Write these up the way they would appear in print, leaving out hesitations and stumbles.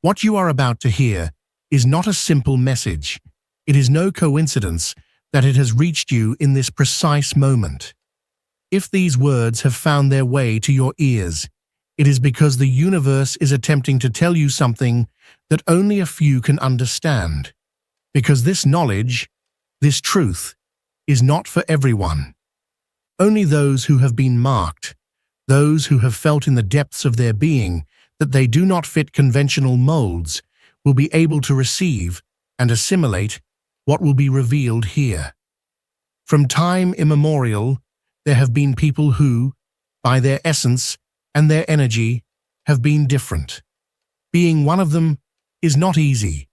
What you are about to hear is not a simple message. It is no coincidence that it has reached you in this precise moment. If these words have found their way to your ears, it is because the universe is attempting to tell you something that only a few can understand. Because this knowledge, this truth, is not for everyone. Only those who have been marked, those who have felt in the depths of their being that they do not fit conventional molds, will be able to receive and assimilate what will be revealed here. From time immemorial, there have been people who, by their essence and their energy, have been different. Being one of them is not easy.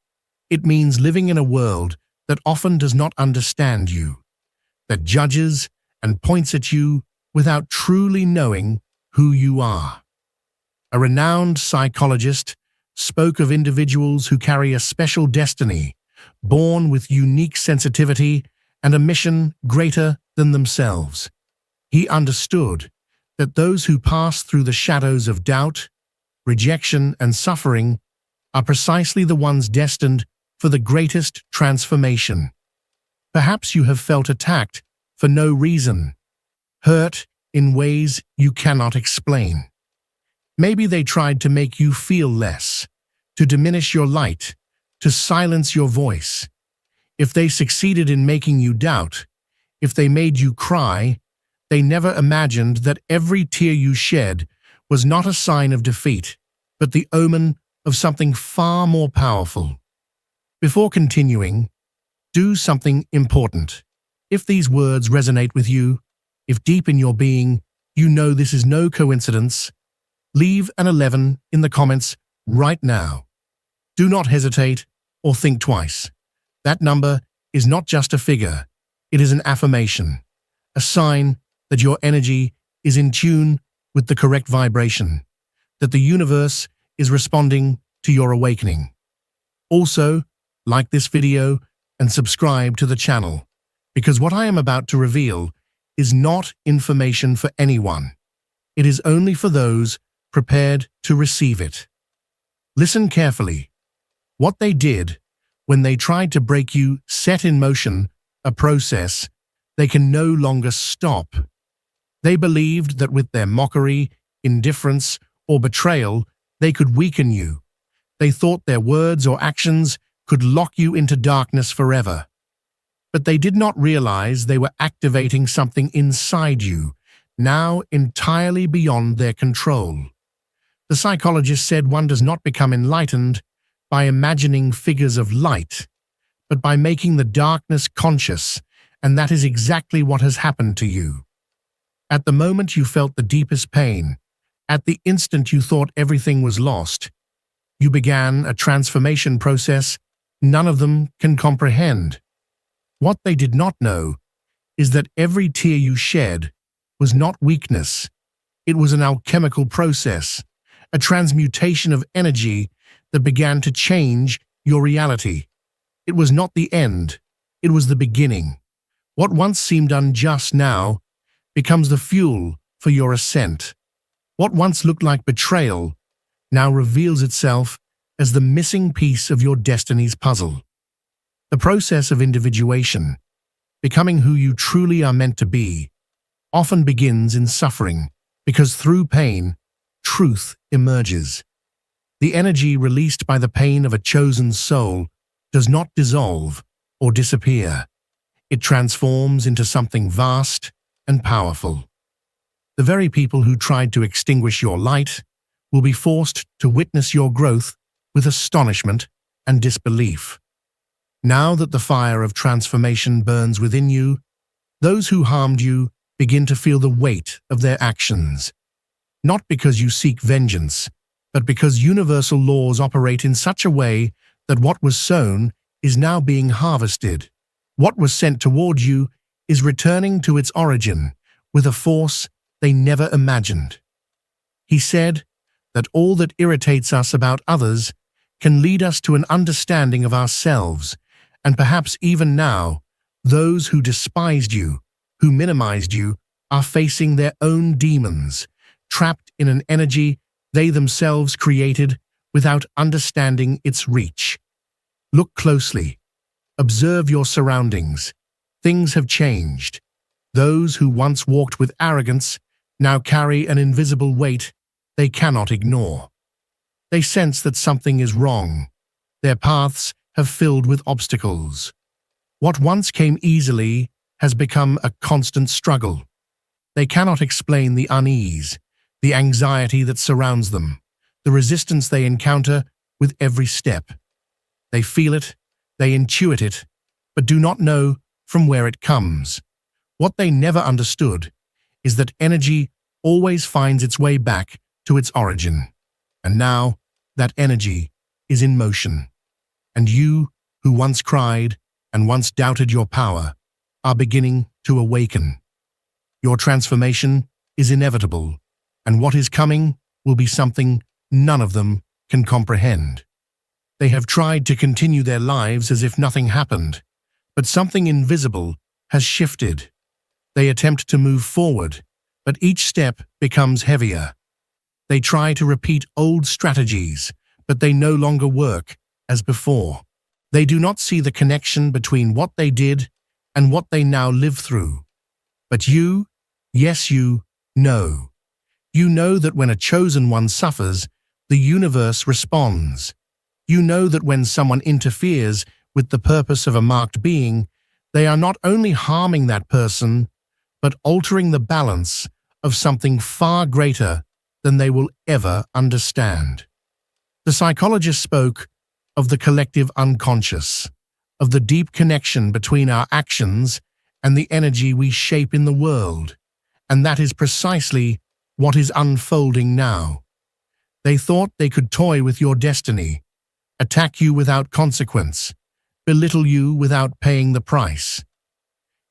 It means living in a world that often does not understand you, that judges and points at you without truly knowing who you are. A renowned psychologist spoke of individuals who carry a special destiny, born with unique sensitivity and a mission greater than themselves. He understood that those who pass through the shadows of doubt, rejection, and suffering are precisely the ones destined for the greatest transformation. Perhaps you have felt attacked for no reason, hurt in ways you cannot explain. Maybe they tried to make you feel less, to diminish your light, to silence your voice. If they succeeded in making you doubt, if they made you cry, they never imagined that every tear you shed was not a sign of defeat, but the omen of something far more powerful. Before continuing, do something important. If these words resonate with you, if deep in your being you know this is no coincidence, leave an 11 in the comments right now. Do not hesitate or think twice. That number is not just a figure, it is an affirmation, a sign that your energy is in tune with the correct vibration, that the universe is responding to your awakening. Also, like this video and subscribe to the channel, because what I am about to reveal is not information for anyone. It is only for those prepared to receive it. Listen carefully. What they did when they tried to break you set in motion a process they can no longer stop. They believed that with their mockery, indifference, or betrayal, they could weaken you. They thought their words or actions could lock you into darkness forever. But they did not realize they were activating something inside you, now entirely beyond their control. The psychologist said one does not become enlightened by imagining figures of light, but by making the darkness conscious, and that is exactly what has happened to you. At the moment you felt the deepest pain, at the instant you thought everything was lost, you began a transformation process none of them can comprehend. What they did not know is that every tear you shed was not weakness. It was an alchemical process, a transmutation of energy that began to change your reality. It was not the end, it was the beginning. What once seemed unjust now becomes the fuel for your ascent. What once looked like betrayal now reveals itself as the missing piece of your destiny's puzzle. The process of individuation, becoming who you truly are meant to be, often begins in suffering, because through pain, truth emerges. The energy released by the pain of a chosen soul does not dissolve or disappear. It transforms into something vast and powerful. The very people who tried to extinguish your light will be forced to witness your growth with astonishment and disbelief. Now that the fire of transformation burns within you, those who harmed you begin to feel the weight of their actions. Not because you seek vengeance, but because universal laws operate in such a way that what was sown is now being harvested. What was sent toward you is returning to its origin with a force they never imagined. He said that all that irritates us about others can lead us to an understanding of ourselves, and perhaps even now, those who despised you, who minimized you, are facing their own demons, trapped in an energy they themselves created without understanding its reach. Look closely. Observe your surroundings. Things have changed. Those who once walked with arrogance now carry an invisible weight they cannot ignore. They sense that something is wrong. Their paths have filled with obstacles. What once came easily has become a constant struggle. They cannot explain the unease, the anxiety that surrounds them, the resistance they encounter with every step. They feel it, they intuit it, but do not know from where it comes. What they never understood is that energy always finds its way back to its origin. And now, that energy is in motion. And you, who once cried and once doubted your power, are beginning to awaken. Your transformation is inevitable, and what is coming will be something none of them can comprehend. They have tried to continue their lives as if nothing happened, but something invisible has shifted. They attempt to move forward, but each step becomes heavier. They try to repeat old strategies, but they no longer work as before. They do not see the connection between what they did and what they now live through. But you, yes, you know. You know that when a chosen one suffers, the universe responds. You know that when someone interferes with the purpose of a marked being, they are not only harming that person, but altering the balance of something far greater than they will ever understand. The psychologist spoke of the collective unconscious, of the deep connection between our actions and the energy we shape in the world, and that is precisely what is unfolding now. They thought they could toy with your destiny, attack you without consequence, belittle you without paying the price.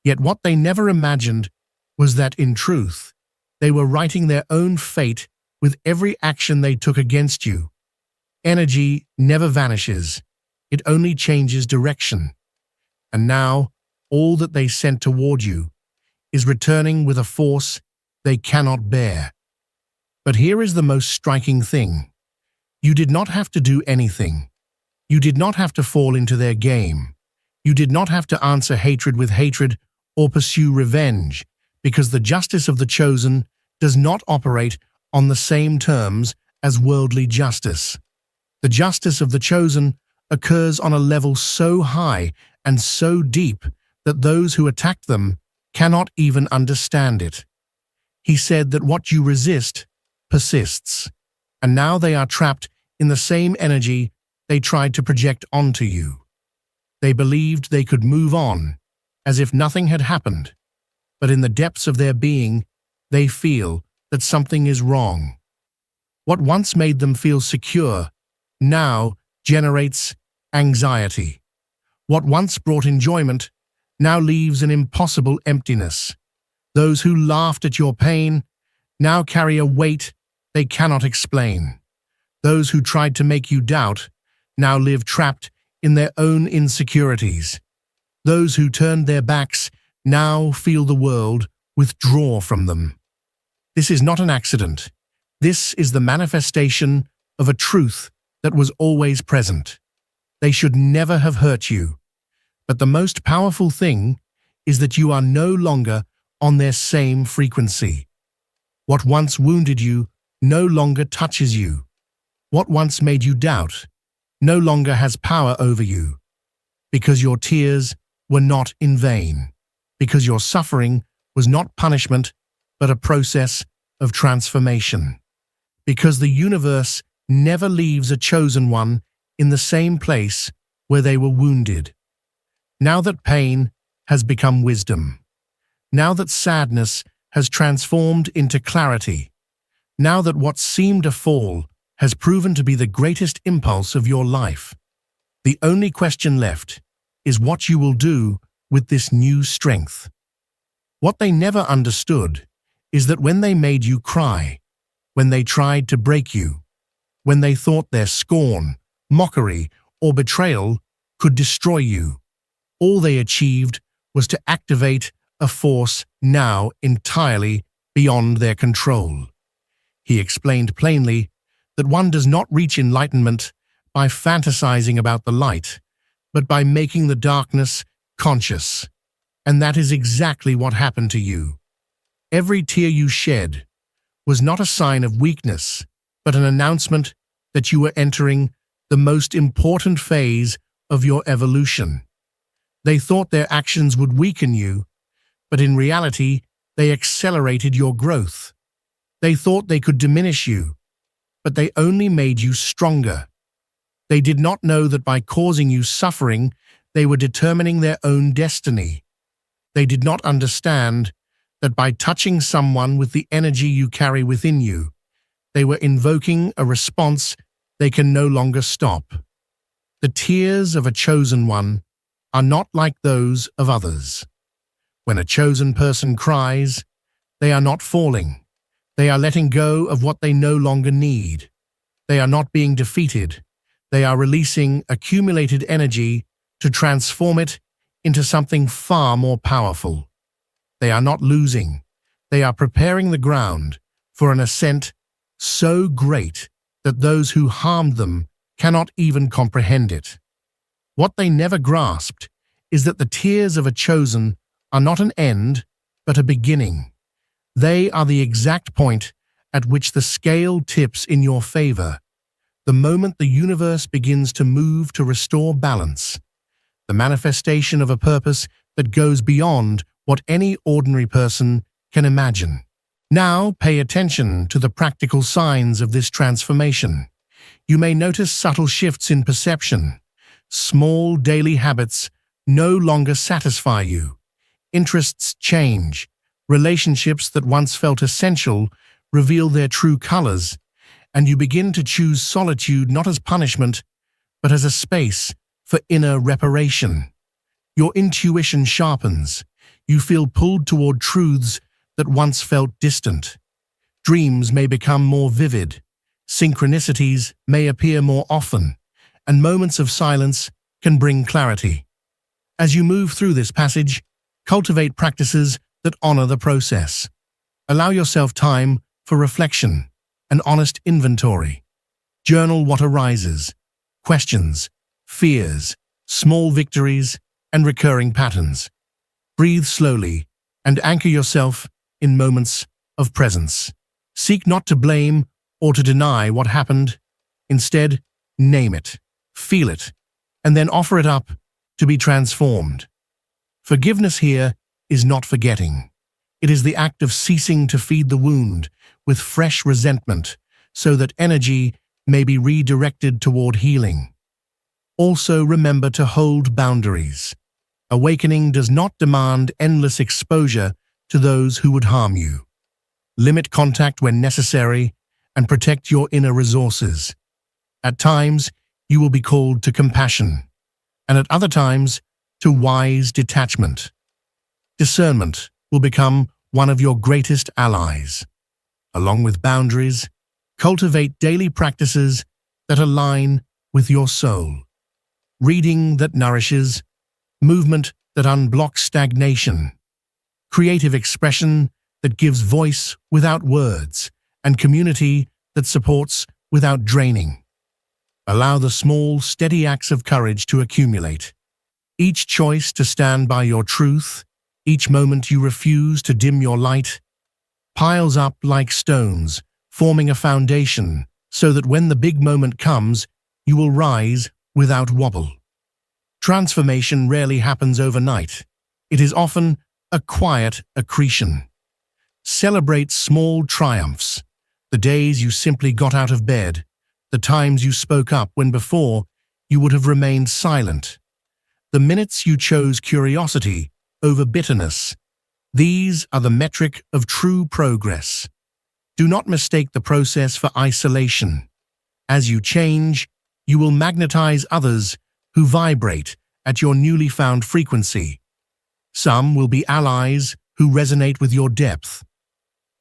Yet what they never imagined was that, in truth, they were writing their own fate with every action they took against you. Energy never vanishes, it only changes direction. And now, all that they sent toward you is returning with a force they cannot bear. But here is the most striking thing. You did not have to do anything. You did not have to fall into their game. You did not have to answer hatred with hatred or pursue revenge, because the justice of the chosen does not operate on the same terms as worldly justice. The justice of the chosen occurs on a level so high and so deep that those who attack them cannot even understand it. He said that what you resist persists, and now they are trapped in the same energy they tried to project onto you. They believed they could move on, as if nothing had happened, but in the depths of their being, they feel that something is wrong. What once made them feel secure now generates anxiety. What once brought enjoyment now leaves an impossible emptiness. Those who laughed at your pain now carry a weight they cannot explain. Those who tried to make you doubt now live trapped in their own insecurities. Those who turned their backs now feel the world withdraw from them. This is not an accident. This is the manifestation of a truth that was always present. They should never have hurt you. But the most powerful thing is that you are no longer on their same frequency. What once wounded you no longer touches you. What once made you doubt no longer has power over you, because your tears were not in vain, because your suffering was not punishment but a process of transformation, because the universe never leaves a chosen one in the same place where they were wounded. Now that pain has become wisdom, now that sadness has transformed into clarity, now that what seemed a fall has proven to be the greatest impulse of your life, the only question left is what you will do with this new strength. What they never understood is that when they made you cry, when they tried to break you, when they thought their scorn, mockery, or betrayal could destroy you, all they achieved was to activate a force now entirely beyond their control. He explained plainly that one does not reach enlightenment by fantasizing about the light, but by making the darkness conscious. And that is exactly what happened to you. Every tear you shed was not a sign of weakness, but an announcement that you were entering the most important phase of your evolution. They thought their actions would weaken you, but in reality, they accelerated your growth. They thought they could diminish you, but they only made you stronger. They did not know that by causing you suffering, they were determining their own destiny. They did not understand that by touching someone with the energy you carry within you, they were invoking a response they can no longer stop. The tears of a chosen one are not like those of others. When a chosen person cries, they are not falling. They are letting go of what they no longer need. They are not being defeated. They are releasing accumulated energy to transform it into something far more powerful. They are not losing. They are preparing the ground for an ascent so great that those who harmed them cannot even comprehend it. What they never grasped is that the tears of a chosen are not an end, but a beginning. They are the exact point at which the scale tips in your favor, the moment the universe begins to move to restore balance, the manifestation of a purpose that goes beyond what any ordinary person can imagine. Now pay attention to the practical signs of this transformation. You may notice subtle shifts in perception. Small daily habits no longer satisfy you. Interests change. Relationships that once felt essential reveal their true colors, and you begin to choose solitude not as punishment, but as a space for inner reparation. Your intuition sharpens. You feel pulled toward truths that once felt distant. Dreams may become more vivid. Synchronicities may appear more often, and moments of silence can bring clarity. As you move through this passage, cultivate practices that honor the process. Allow yourself time for reflection and honest inventory. Journal what arises, questions, fears, small victories, and recurring patterns. Breathe slowly and anchor yourself in moments of presence. Seek not to blame or to deny what happened. Instead, name it, feel it, and then offer it up to be transformed. Forgiveness here is not forgetting. It is the act of ceasing to feed the wound with fresh resentment so that energy may be redirected toward healing. Also remember to hold boundaries. Awakening does not demand endless exposure to those who would harm you. Limit contact when necessary and protect your inner resources. At times, you will be called to compassion, and at other times, to wise detachment. Discernment will become one of your greatest allies. Along with boundaries, cultivate daily practices that align with your soul. Reading that nourishes, movement that unblocks stagnation, creative expression that gives voice without words, and community that supports without draining. Allow the small, steady acts of courage to accumulate. Each choice to stand by your truth, each moment you refuse to dim your light, piles up like stones, forming a foundation so that when the big moment comes, you will rise without wobble. Transformation rarely happens overnight. It is often a quiet accretion. Celebrate small triumphs, the days you simply got out of bed, the times you spoke up when before you would have remained silent, the minutes you chose curiosity over bitterness. These are the metric of true progress. Do not mistake the process for isolation. As you change, you will magnetize others who vibrate at your newly found frequency. Some will be allies who resonate with your depth.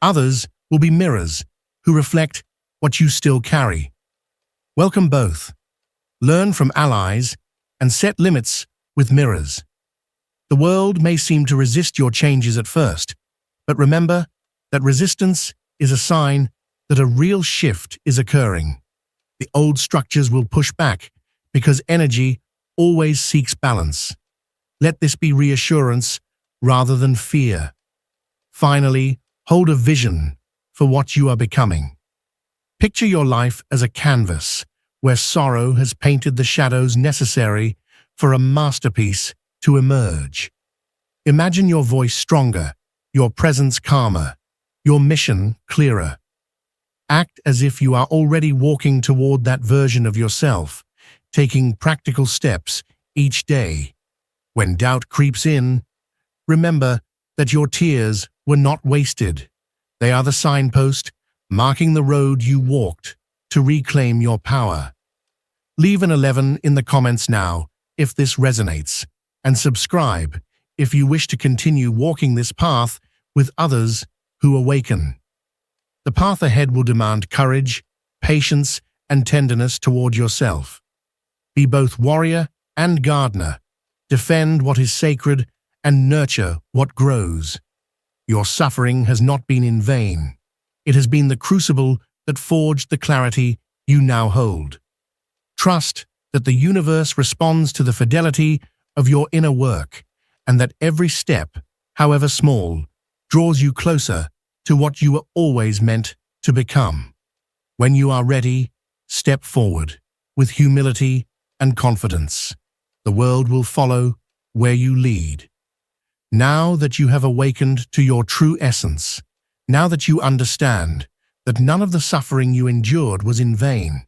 Others will be mirrors who reflect what you still carry. Welcome both. Learn from allies and set limits with mirrors. The world may seem to resist your changes at first, but remember that resistance is a sign that a real shift is occurring. The old structures will push back because energy always seeks balance. Let this be reassurance rather than fear. Finally, hold a vision for what you are becoming. Picture your life as a canvas where sorrow has painted the shadows necessary for a masterpiece to emerge. Imagine your voice stronger, your presence calmer, your mission clearer. Act as if you are already walking toward that version of yourself, taking practical steps each day. When doubt creeps in, remember that your tears were not wasted. They are the signpost marking the road you walked to reclaim your power. Leave an 11 in the comments now if this resonates, and subscribe if you wish to continue walking this path with others who awaken. The path ahead will demand courage, patience, and tenderness toward yourself. Be both warrior and gardener. Defend what is sacred and nurture what grows. Your suffering has not been in vain. It has been the crucible that forged the clarity you now hold. Trust that the universe responds to the fidelity of your inner work, and that every step, however small, draws you closer to what you were always meant to become. When you are ready, step forward with humility and confidence. The world will follow where you lead. Now that you have awakened to your true essence, now that you understand that none of the suffering you endured was in vain,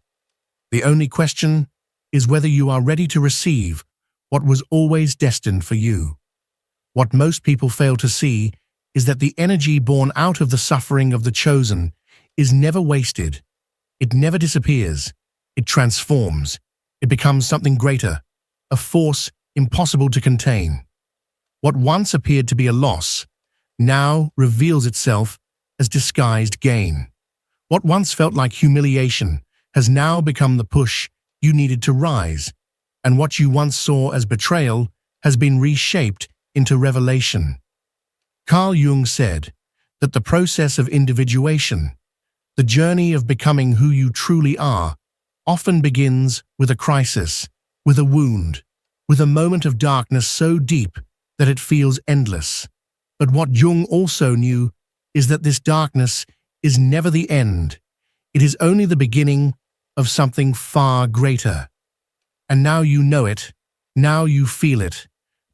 the only question is whether you are ready to receive what was always destined for you. What most people fail to see is that the energy born out of the suffering of the chosen is never wasted. It never disappears. It transforms. It becomes something greater, a force impossible to contain. What once appeared to be a loss now reveals itself as disguised gain. What once felt like humiliation has now become the push you needed to rise, and what you once saw as betrayal has been reshaped into revelation. Carl Jung said that the process of individuation, the journey of becoming who you truly are, often begins with a crisis, with a wound, with a moment of darkness so deep that it feels endless. But what Jung also knew is that this darkness is never the end. It is only the beginning of something far greater. And now you know it, now you feel it,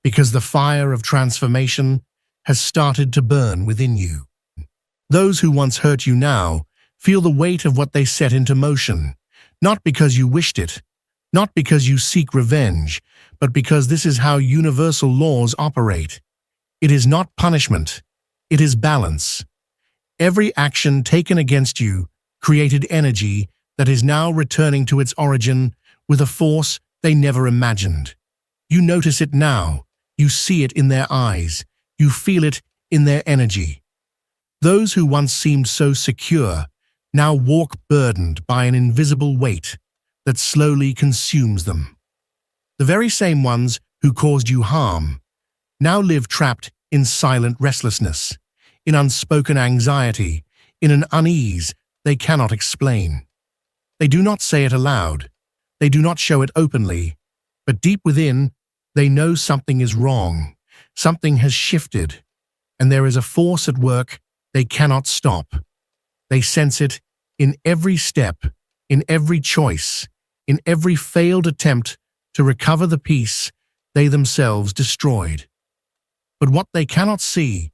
because the fire of transformation has started to burn within you. Those who once hurt you now feel the weight of what they set into motion, not because you wished it, not because you seek revenge, but because this is how universal laws operate. It is not punishment, it is balance. Every action taken against you created energy that is now returning to its origin with a force they never imagined. You notice it now, you see it in their eyes, you feel it in their energy. Those who once seemed so secure now walk burdened by an invisible weight that slowly consumes them. The very same ones who caused you harm now live trapped in silent restlessness, in unspoken anxiety, in an unease they cannot explain. They do not say it aloud, they do not show it openly, but deep within, they know something is wrong, something has shifted, and there is a force at work they cannot stop. They sense it in every step, in every choice, in every failed attempt to recover the peace they themselves destroyed. But what they cannot see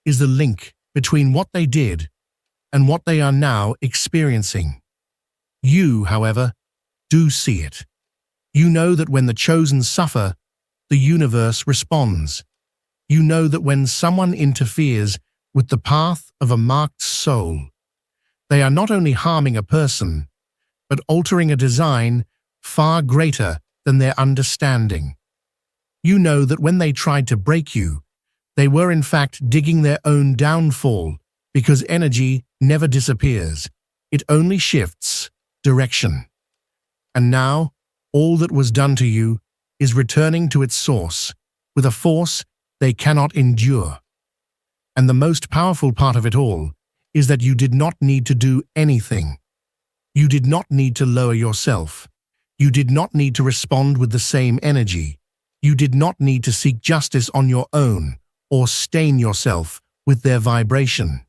is the link between what they did and what they are now experiencing. You, however, do see it. You know that when the chosen suffer, the universe responds. You know that when someone interferes with the path of a marked soul, they are not only harming a person, but altering a design far greater than their understanding. You know that when they tried to break you, they were in fact digging their own downfall, because energy never disappears. It only shifts direction. And now, all that was done to you is returning to its source, with a force they cannot endure. And the most powerful part of it all is that you did not need to do anything. You did not need to lower yourself. You did not need to respond with the same energy. You did not need to seek justice on your own or stain yourself with their vibration.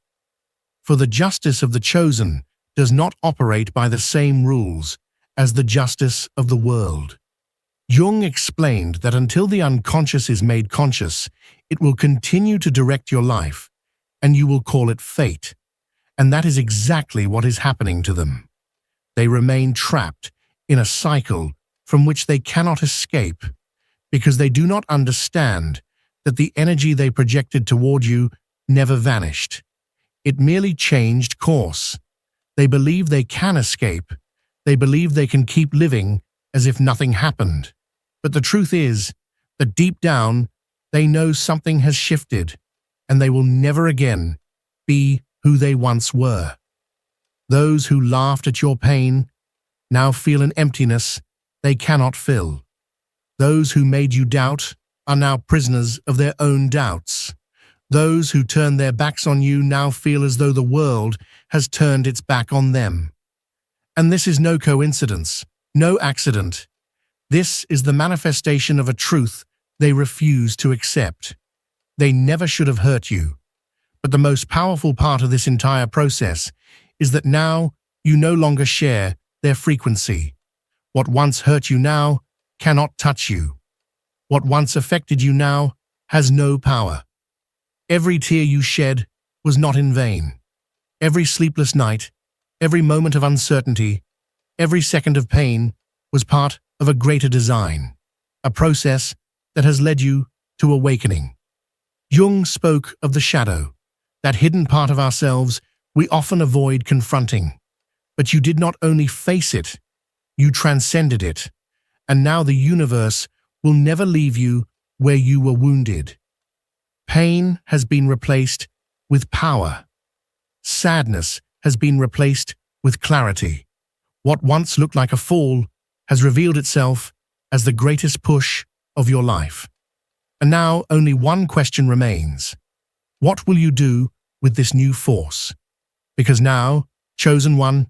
For the justice of the chosen does not operate by the same rules as the justice of the world. Jung explained that until the unconscious is made conscious, it will continue to direct your life, and you will call it fate. And that is exactly what is happening to them. They remain trapped in a cycle from which they cannot escape because they do not understand that the energy they projected toward you never vanished. It merely changed course. They believe they can escape. They believe they can keep living as if nothing happened. But the truth is that deep down, they know something has shifted, and they will never again be who they once were. Those who laughed at your pain now feel an emptiness they cannot fill. Those who made you doubt are now prisoners of their own doubts. Those who turned their backs on you now feel as though the world has turned its back on them. And this is no coincidence, no accident. This is the manifestation of a truth they refuse to accept. They never should have hurt you. But the most powerful part of this entire process is that now you no longer share their frequency. What once hurt you now cannot touch you. What once affected you now has no power. Every tear you shed was not in vain. Every sleepless night, every moment of uncertainty, every second of pain was part of a greater design, a process that has led you to awakening. Jung spoke of the shadow, that hidden part of ourselves we often avoid confronting. But you did not only face it, you transcended it, and now the universe will never leave you where you were wounded. Pain has been replaced with power. Sadness has been replaced with clarity. What once looked like a fall has revealed itself as the greatest push of your life. And now only one question remains. What will you do with this new force? Because now, chosen one,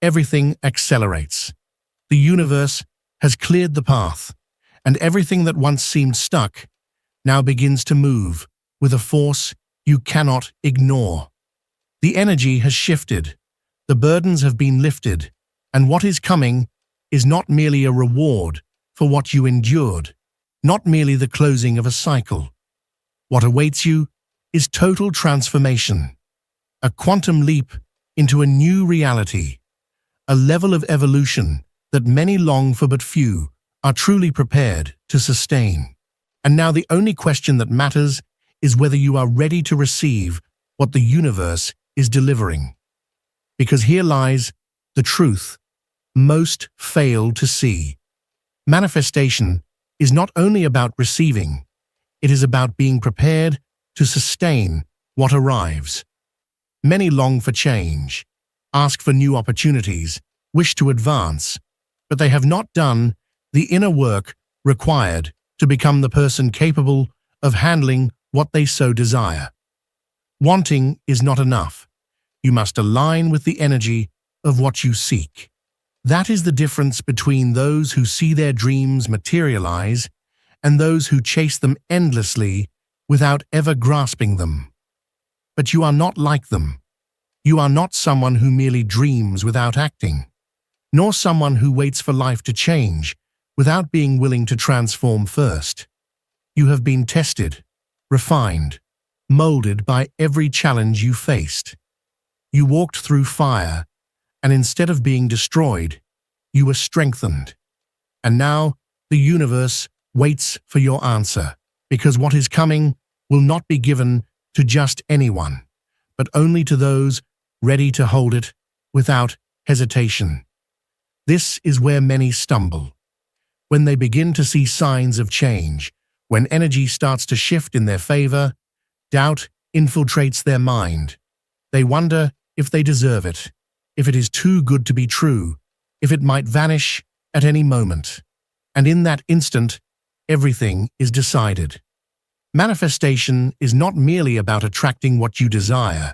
everything accelerates. The universe has cleared the path, and everything that once seemed stuck now begins to move with a force you cannot ignore. The energy has shifted, the burdens have been lifted, and what is coming is not merely a reward for what you endured, not merely the closing of a cycle. What awaits you is total transformation, a quantum leap into a new reality, a level of evolution that many long for but few are truly prepared to sustain. And now the only question that matters is whether you are ready to receive what the universe is delivering. Because here lies the truth most fail to see. Manifestation is not only about receiving, it is about being prepared to sustain what arrives. Many long for change, ask for new opportunities, wish to advance, but they have not done the inner work required to become the person capable of handling what they so desire. Wanting is not enough. You must align with the energy of what you seek. That is the difference between those who see their dreams materialize and those who chase them endlessly without ever grasping them. But you are not like them. You are not someone who merely dreams without acting, nor someone who waits for life to change without being willing to transform first. You have been tested, refined, molded by every challenge you faced. You walked through fire, and instead of being destroyed, you were strengthened. And now the universe waits for your answer, because what is coming will not be given to just anyone, but only to those ready to hold it without hesitation. This is where many stumble. When they begin to see signs of change, when energy starts to shift in their favor, doubt infiltrates their mind. They wonder if they deserve it, if it is too good to be true, if it might vanish at any moment. And in that instant, everything is decided. Manifestation is not merely about attracting what you desire.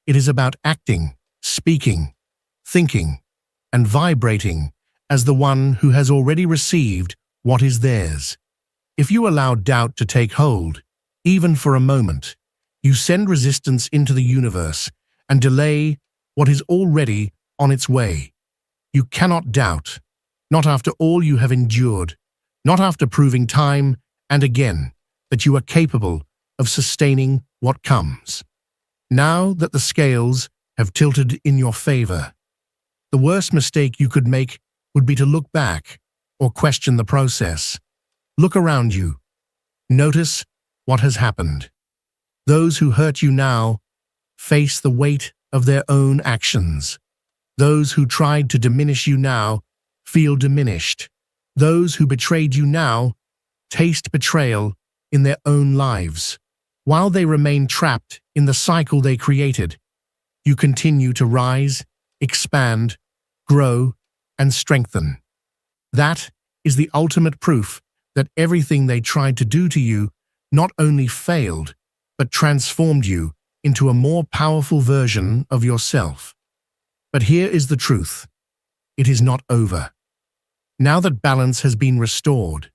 It is about acting, speaking, thinking, and vibrating as the one who has already received what is theirs. If you allow doubt to take hold, even for a moment, you send resistance into the universe and delay what is already on its way. You cannot doubt, not after all you have endured, not after proving time and again that you are capable of sustaining what comes. Now that the scales have tilted in your favor, the worst mistake you could make would be to look back or question the process. Look around you. Notice what has happened. Those who hurt you now face the weight of their own actions. Those who tried to diminish you now feel diminished. Those who betrayed you now taste betrayal in their own lives. While they remain trapped in the cycle they created, you continue to rise, expand, grow, and strengthen. That is the ultimate proof that everything they tried to do to you not only failed, but transformed you into a more powerful version of yourself. But here is the truth. It is not over. Now that balance has been restored,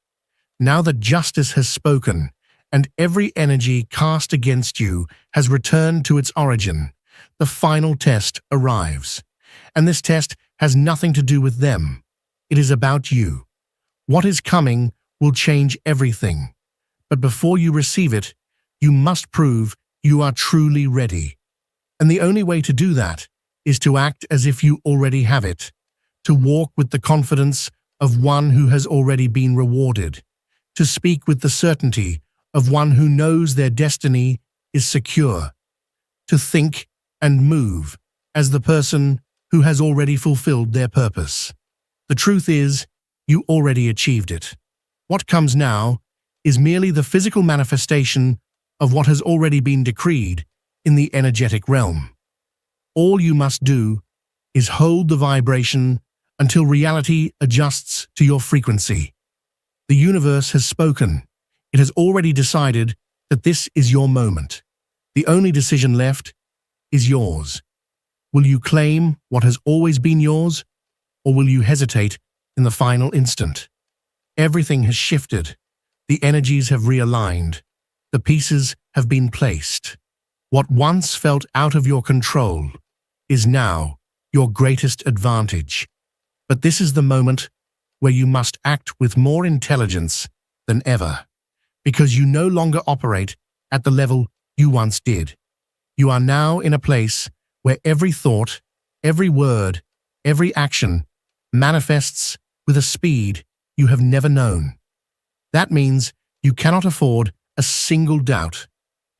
now that justice has spoken, and every energy cast against you has returned to its origin, the final test arrives. And this test has nothing to do with them. It is about you. What is coming will change everything. But before you receive it, you must prove you are truly ready. And the only way to do that is to act as if you already have it, to walk with the confidence of one who has already been rewarded, to speak with the certainty of one who knows their destiny is secure, to think and move as the person who has already fulfilled their purpose. The truth is, you already achieved it. What comes now is merely the physical manifestation of what has already been decreed in the energetic realm. All you must do is hold the vibration until reality adjusts to your frequency. The universe has spoken. It has already decided that this is your moment. The only decision left is yours. Will you claim what has always been yours, or will you hesitate in the final instant? Everything has shifted. The energies have realigned. The pieces have been placed. What once felt out of your control is now your greatest advantage. But this is the moment where you must act with more intelligence than ever, because you no longer operate at the level you once did. You are now in a place where every thought, every word, every action manifests with a speed you have never known. That means you cannot afford a single doubt,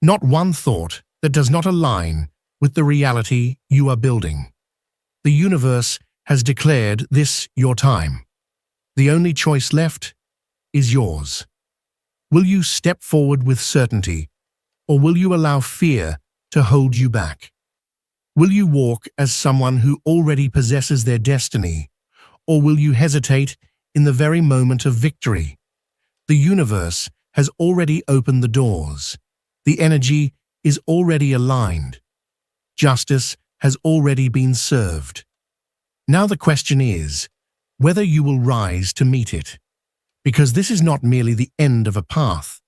not one thought that does not align with the reality you are building. The universe has declared this your time. The only choice left is yours. Will you step forward with certainty, or will you allow fear to hold you back? Will you walk as someone who already possesses their destiny, or will you hesitate in the very moment of victory? The universe has already opened the doors. The energy is already aligned. Justice has already been served. Now the question is whether you will rise to meet it, because this is not merely the end of a path.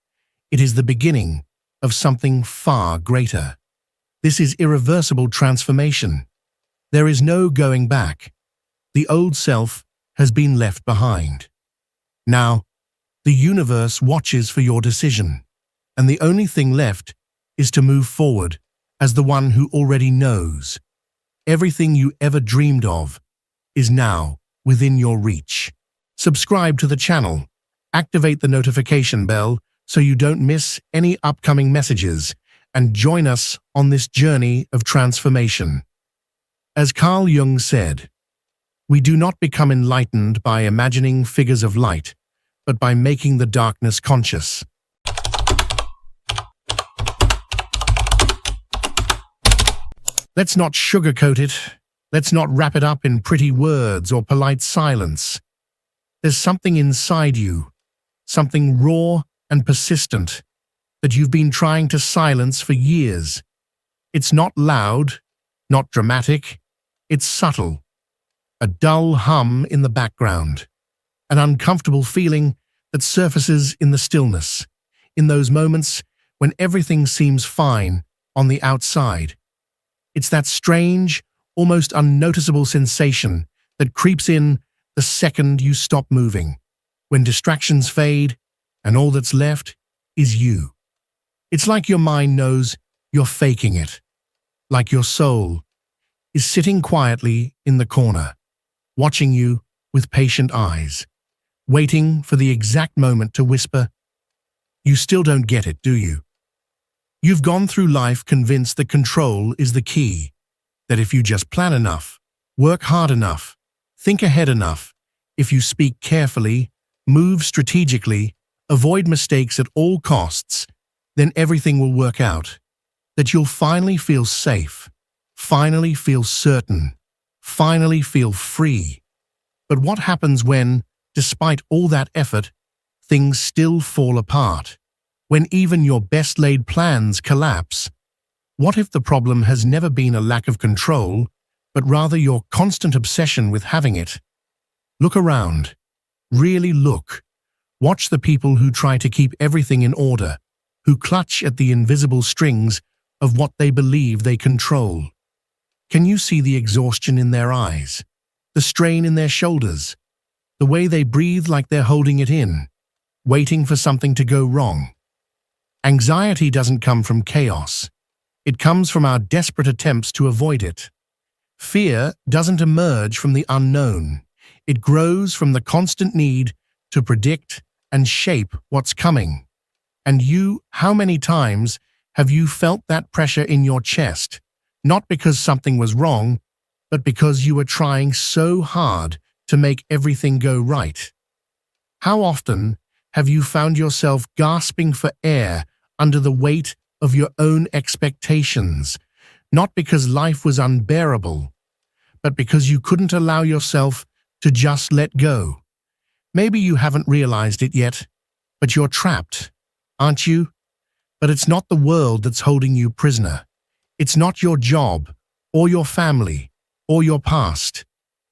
It is the beginning of something far greater. This is irreversible transformation. There is no going back. The old self has been left behind. Now, the universe watches for your decision, and the only thing left is to move forward as the one who already knows. Everything you ever dreamed of is now within your reach. Subscribe to the channel, activate the notification bell so you don't miss any upcoming messages, and join us on this journey of transformation. As Carl Jung said, we do not become enlightened by imagining figures of light, but by making the darkness conscious. Let's not sugarcoat it. Let's not wrap it up in pretty words or polite silence. There's something inside you, something raw and persistent, that you've been trying to silence for years. It's not loud, not dramatic, it's subtle. a dull hum in the background, an uncomfortable feeling that surfaces in the stillness, in those moments when everything seems fine on the outside. It's that strange, almost unnoticeable sensation that creeps in the second you stop moving, when distractions fade and all that's left is you. It's like your mind knows you're faking it, like your soul is sitting quietly in the corner, watching you with patient eyes, waiting for the exact moment to whisper, "You still don't get it, do you?" You've gone through life convinced that control is the key, that if you just plan enough, work hard enough, think ahead enough, if you speak carefully, move strategically, avoid mistakes at all costs, then everything will work out, that you'll finally feel safe, finally feel certain, finally feel free. But what happens when, despite all that effort, things still fall apart? When even your best-laid plans collapse? What if the problem has never been a lack of control, but rather your constant obsession with having it? Look around. Really look. Watch the people who try to keep everything in order, who clutch at the invisible strings of what they believe they control. Can you see the exhaustion in their eyes, the strain in their shoulders, the way they breathe like they're holding it in, waiting for something to go wrong? Anxiety doesn't come from chaos. It comes from our desperate attempts to avoid it. Fear doesn't emerge from the unknown. It grows from the constant need to predict and shape what's coming. And how many times have you felt that pressure in your chest, not because something was wrong, but because you were trying so hard to make everything go right? How often have you found yourself gasping for air under the weight of your own expectations, not because life was unbearable, but because you couldn't allow yourself to just let go? Maybe you haven't realized it yet, but you're trapped, aren't you? But it's not the world that's holding you prisoner. It's not your job, or your family, or your past.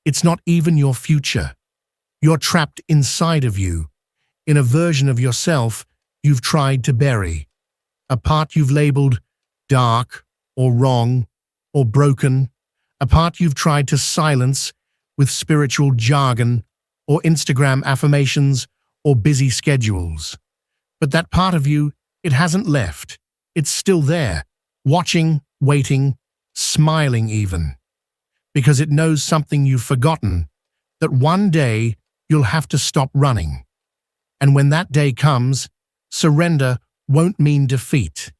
It's not even your future. You're trapped inside of you, in a version of yourself you've tried to bury, a part you've labeled dark, or wrong, or broken, a part you've tried to silence with spiritual jargon, or Instagram affirmations, or busy schedules. But that part of you, it hasn't left. It's still there, watching, waiting, smiling even. Because it knows something you've forgotten, that one day you'll have to stop running. And when that day comes, surrender won't mean defeat.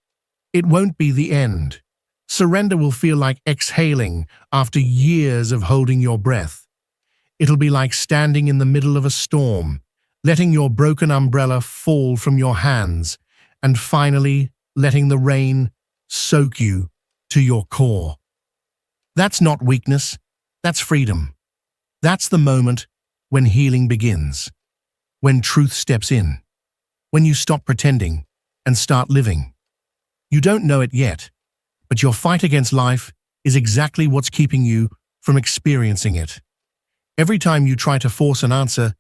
It won't be the end. Surrender will feel like exhaling after years of holding your breath. It'll be like standing in the middle of a storm, letting your broken umbrella fall from your hands, and finally letting the rain soak you to your core. That's not weakness, that's freedom. That's the moment when healing begins, when truth steps in, when you stop pretending and start living. You don't know it yet, but your fight against life is exactly what's keeping you from experiencing it. Every time you try to force an answer,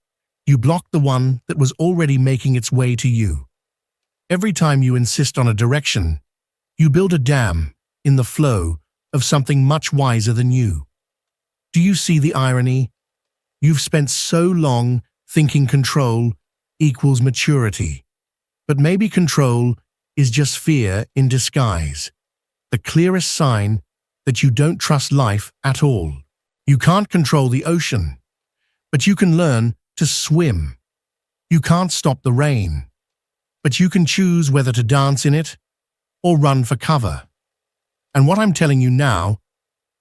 you block the one that was already making its way to you. Every time you insist on a direction, you build a dam in the flow of something much wiser than you. Do you see the irony? You've spent so long thinking control equals maturity. But maybe control is just fear in disguise, the clearest sign that you don't trust life at all. You can't control the ocean, but you can learn to swim. You can't stop the rain, but you can choose whether to dance in it or run for cover. And what I'm telling you now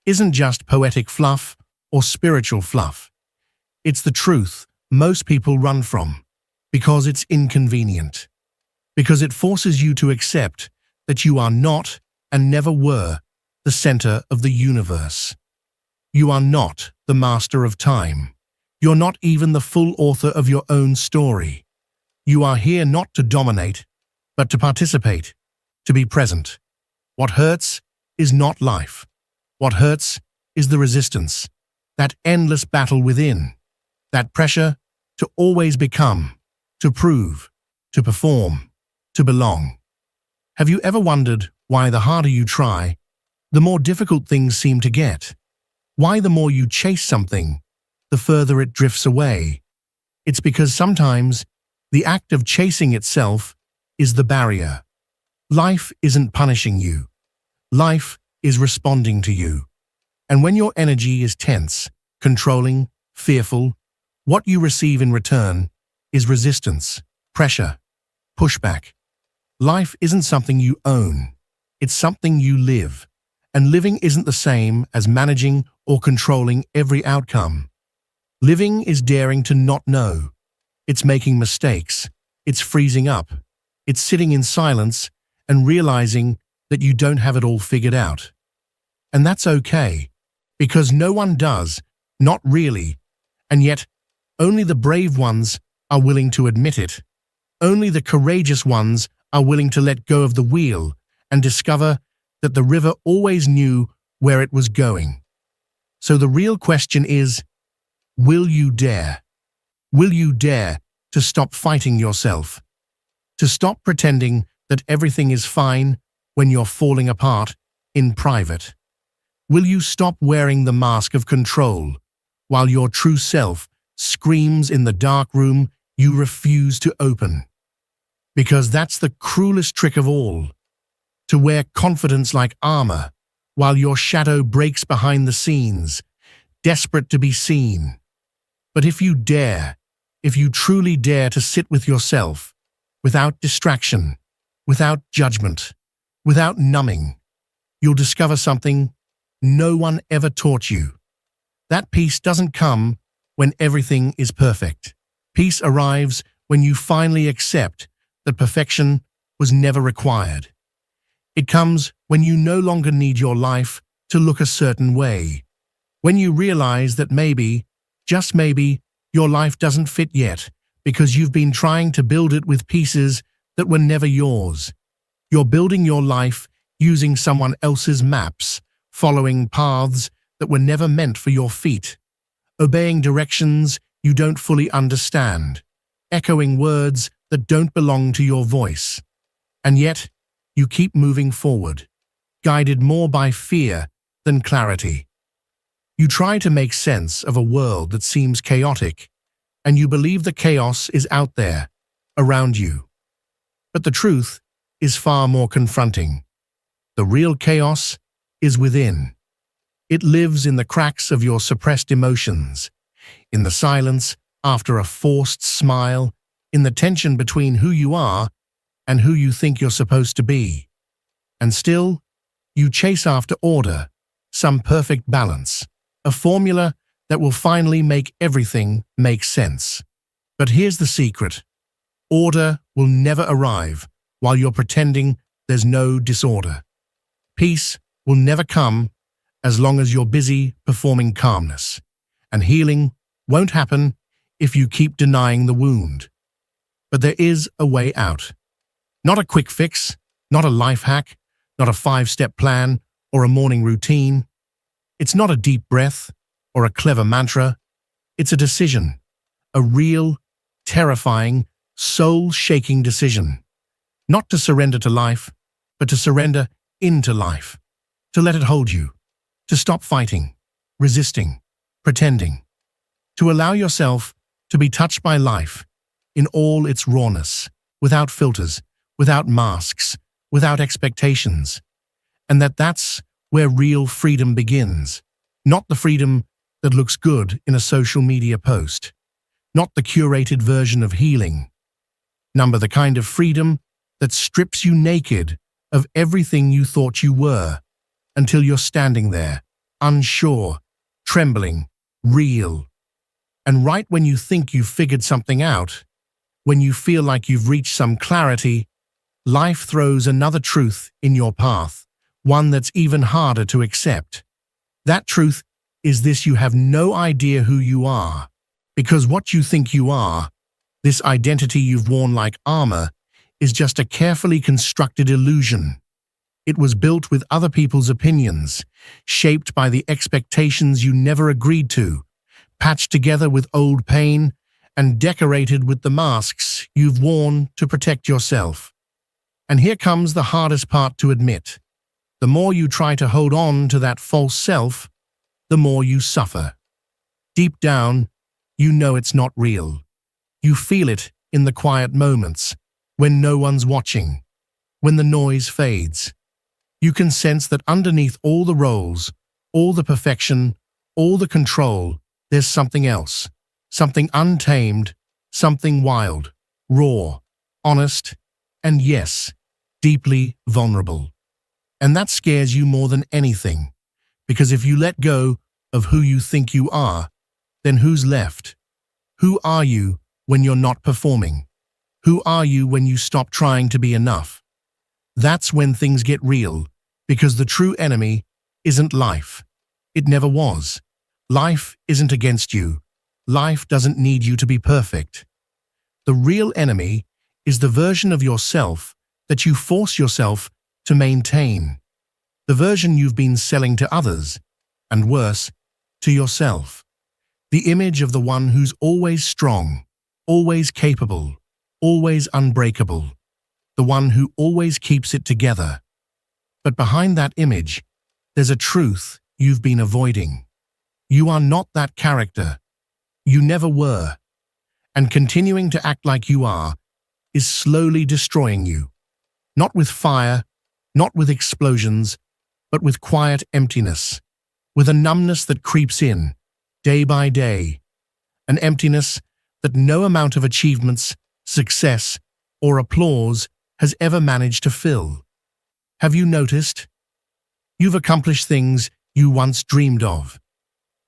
isn't just poetic fluff or spiritual fluff. It's the truth most people run from because it's inconvenient, because it forces you to accept that you are not and never were the center of the universe. You are not the master of time. You're not even the full author of your own story. You are here not to dominate, but to participate, to be present. What hurts is not life. What hurts is the resistance, that endless battle within, that pressure to always become, to prove, to perform, to belong. Have you ever wondered why the harder you try, the more difficult things seem to get? Why the more you chase something, the further it drifts away? It's because sometimes the act of chasing itself is the barrier. Life isn't punishing you. Life is responding to you. And when your energy is tense, controlling, fearful, what you receive in return is resistance, pressure, pushback. Life isn't something you own. It's something you live. And living isn't the same as managing or controlling every outcome. Living is daring to not know. It's making mistakes. It's freezing up. It's sitting in silence and realizing that you don't have it all figured out. And that's okay, because no one does, not really. And yet, only the brave ones are willing to admit it. Only the courageous ones are willing to let go of the wheel and discover that the river always knew where it was going. So the real question is, will you dare? Will you dare to stop fighting yourself? To stop pretending that everything is fine when you're falling apart in private? Will you stop wearing the mask of control while your true self screams in the dark room you refuse to open? Because that's the cruelest trick of all, to wear confidence like armor while your shadow breaks behind the scenes, desperate to be seen. But if you dare, if you truly dare to sit with yourself, without distraction, without judgment, without numbing, you'll discover something no one ever taught you. That peace doesn't come when everything is perfect. Peace arrives when you finally accept that perfection was never required. It comes when you no longer need your life to look a certain way. When you realize that maybe, just maybe, your life doesn't fit yet because you've been trying to build it with pieces that were never yours. You're building your life using someone else's maps, following paths that were never meant for your feet, obeying directions you don't fully understand, echoing words that don't belong to your voice. And yet, you keep moving forward, guided more by fear than clarity. You try to make sense of a world that seems chaotic, and you believe the chaos is out there, around you. But the truth is far more confronting. The real chaos is within. It lives in the cracks of your suppressed emotions, in the silence after a forced smile, in the tension between who you are and who you think you're supposed to be. And still, you chase after order, some perfect balance, a formula that will finally make everything make sense. But here's the secret. Order will never arrive while you're pretending there's no disorder. Peace will never come as long as you're busy performing calmness. And healing won't happen if you keep denying the wound. But there is a way out. Not a quick fix, not a life hack, not a 5-step plan or a morning routine. It's not a deep breath or a clever mantra. It's a decision, a real, terrifying, soul-shaking decision. Not to surrender to life, but to surrender into life. To let it hold you. To stop fighting, resisting, pretending. To allow yourself to be touched by life in all its rawness, without filters, without masks, without expectations. And that's where real freedom begins. Not the freedom that looks good in a social media post. Not the curated version of healing. Number the kind of freedom that strips you naked of everything you thought you were, until you're standing there, unsure, trembling, real. And right when you think you've figured something out, when you feel like you've reached some clarity, life throws another truth in your path, one that's even harder to accept. That truth is this: you have no idea who you are, because what you think you are, this identity you've worn like armor, is just a carefully constructed illusion. It was built with other people's opinions, shaped by the expectations you never agreed to, patched together with old pain, and decorated with the masks you've worn to protect yourself. And here comes the hardest part to admit. The more you try to hold on to that false self, the more you suffer. Deep down, you know it's not real. You feel it in the quiet moments, when no one's watching, when the noise fades. You can sense that underneath all the roles, all the perfection, all the control, there's something else, something untamed, something wild, raw, honest, and yes, deeply vulnerable. And that scares you more than anything, because if you let go of who you think you are, then who's left? Who are you when you're not performing? Who are you when you stop trying to be enough? That's when things get real, because the true enemy isn't life. It never was. Life isn't against you. Life doesn't need you to be perfect. The real enemy is the version of yourself that you force yourself to maintain. The version you've been selling to others, and worse, to yourself. The image of the one who's always strong, always capable, always unbreakable. The one who always keeps it together. But behind that image, there's a truth you've been avoiding. You are not that character. You never were. And continuing to act like you are is slowly destroying you. Not with fire, not with explosions, but with quiet emptiness, with a numbness that creeps in, day by day, an emptiness that no amount of achievements, success, or applause has ever managed to fill. Have you noticed? You've accomplished things you once dreamed of.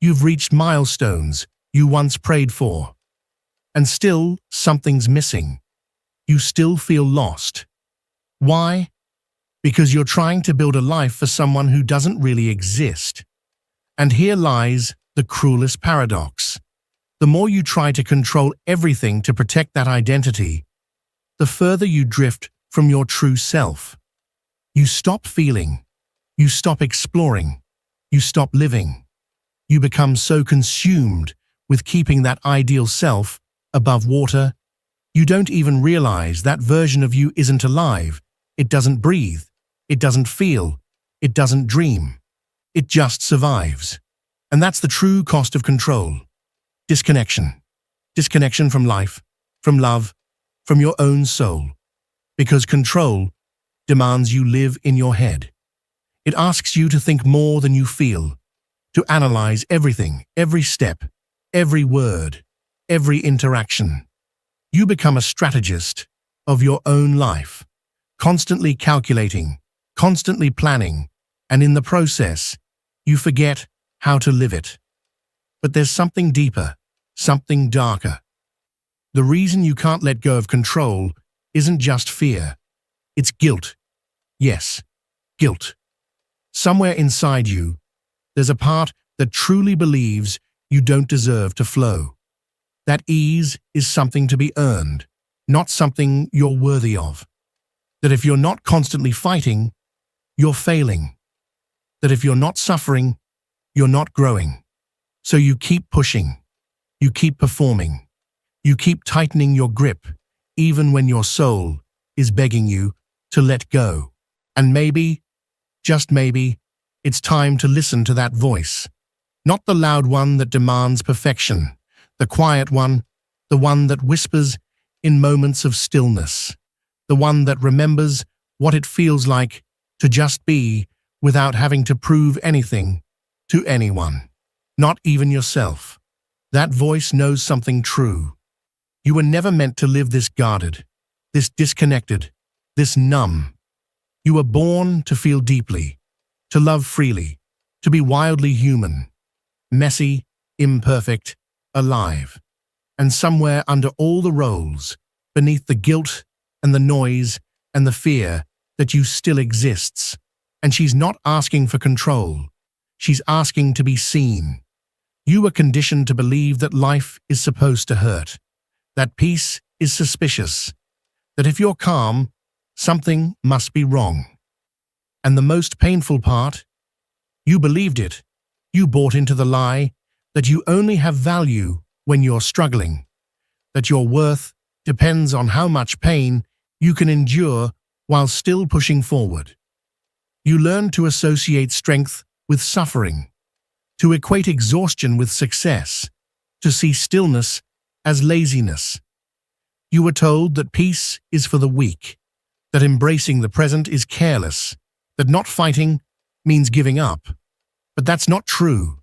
You've reached milestones you once prayed for. And still, something's missing. You still feel lost. Why? Because you're trying to build a life for someone who doesn't really exist. And here lies the cruelest paradox. The more you try to control everything to protect that identity, the further you drift from your true self. You stop feeling. You stop exploring. You stop living. You become so consumed with keeping that ideal self above water, you don't even realize that version of you isn't alive. It doesn't breathe. It doesn't feel. It doesn't dream. It just survives. And that's the true cost of control. Disconnection. Disconnection from life, from love, from your own soul. Because control demands you live in your head. It asks you to think more than you feel, to analyze everything, every step, every word, every interaction. You become a strategist of your own life, constantly calculating, constantly planning, and in the process, you forget how to live it. But there's something deeper, something darker. The reason you can't let go of control isn't just fear. It's guilt. Yes, guilt. Somewhere inside you, there's a part that truly believes you don't deserve to flow. That ease is something to be earned, not something you're worthy of. That if you're not constantly fighting, you're failing. That if you're not suffering, you're not growing. So you keep pushing. You keep performing. You keep tightening your grip, even when your soul is begging you to let go. And maybe, just maybe, it's time to listen to that voice. Not the loud one that demands perfection, the quiet one, the one that whispers in moments of stillness, the one that remembers what it feels like to just be without having to prove anything to anyone, not even yourself. That voice knows something true. You were never meant to live this guarded, this disconnected, this numb. You were born to feel deeply, to love freely, to be wildly human, messy, imperfect, alive. And somewhere under all the roles, beneath the guilt and the noise and the fear, that you still exists. And she's not asking for control. She's asking to be seen. You were conditioned to believe that life is supposed to hurt, that peace is suspicious, that if you're calm, something must be wrong. And the most painful part? You believed it. You bought into the lie that you only have value when you're struggling, that your worth depends on how much pain you can endure while still pushing forward. You learned to associate strength with suffering, to equate exhaustion with success, to see stillness as laziness. You were told that peace is for the weak, that embracing the present is careless, that not fighting means giving up. But that's not true.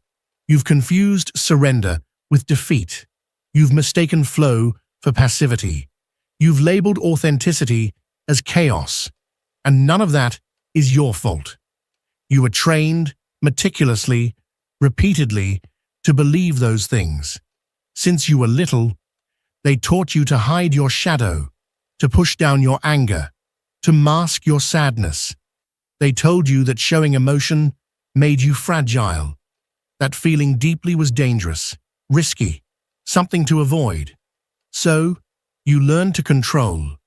You've confused surrender with defeat. You've mistaken flow for passivity. You've labeled authenticity as chaos. And none of that is your fault. You were trained meticulously, repeatedly, to believe those things. Since you were little, they taught you to hide your shadow, to push down your anger, to mask your sadness. They told you that showing emotion made you fragile, that feeling deeply was dangerous, risky, something to avoid. So, you learned to control,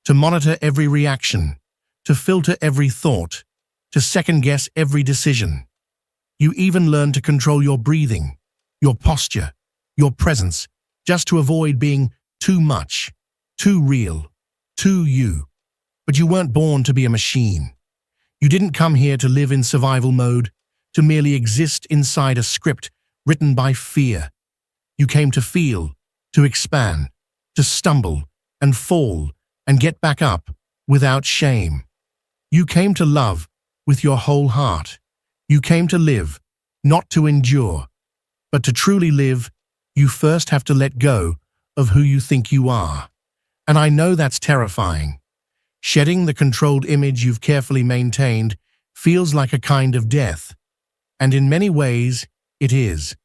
to monitor every reaction, to filter every thought, to second-guess every decision. You even learned to control your breathing, your posture, your presence, just to avoid being too much, too real, too you. But you weren't born to be a machine. You didn't come here to live in survival mode, to merely exist inside a script written by fear. You came to feel, to expand, to stumble and fall and get back up without shame. You came to love with your whole heart. You came to live, not to endure. But to truly live, you first have to let go of who you think you are. And I know that's terrifying. Shedding the controlled image you've carefully maintained feels like a kind of death. And in many ways, it is.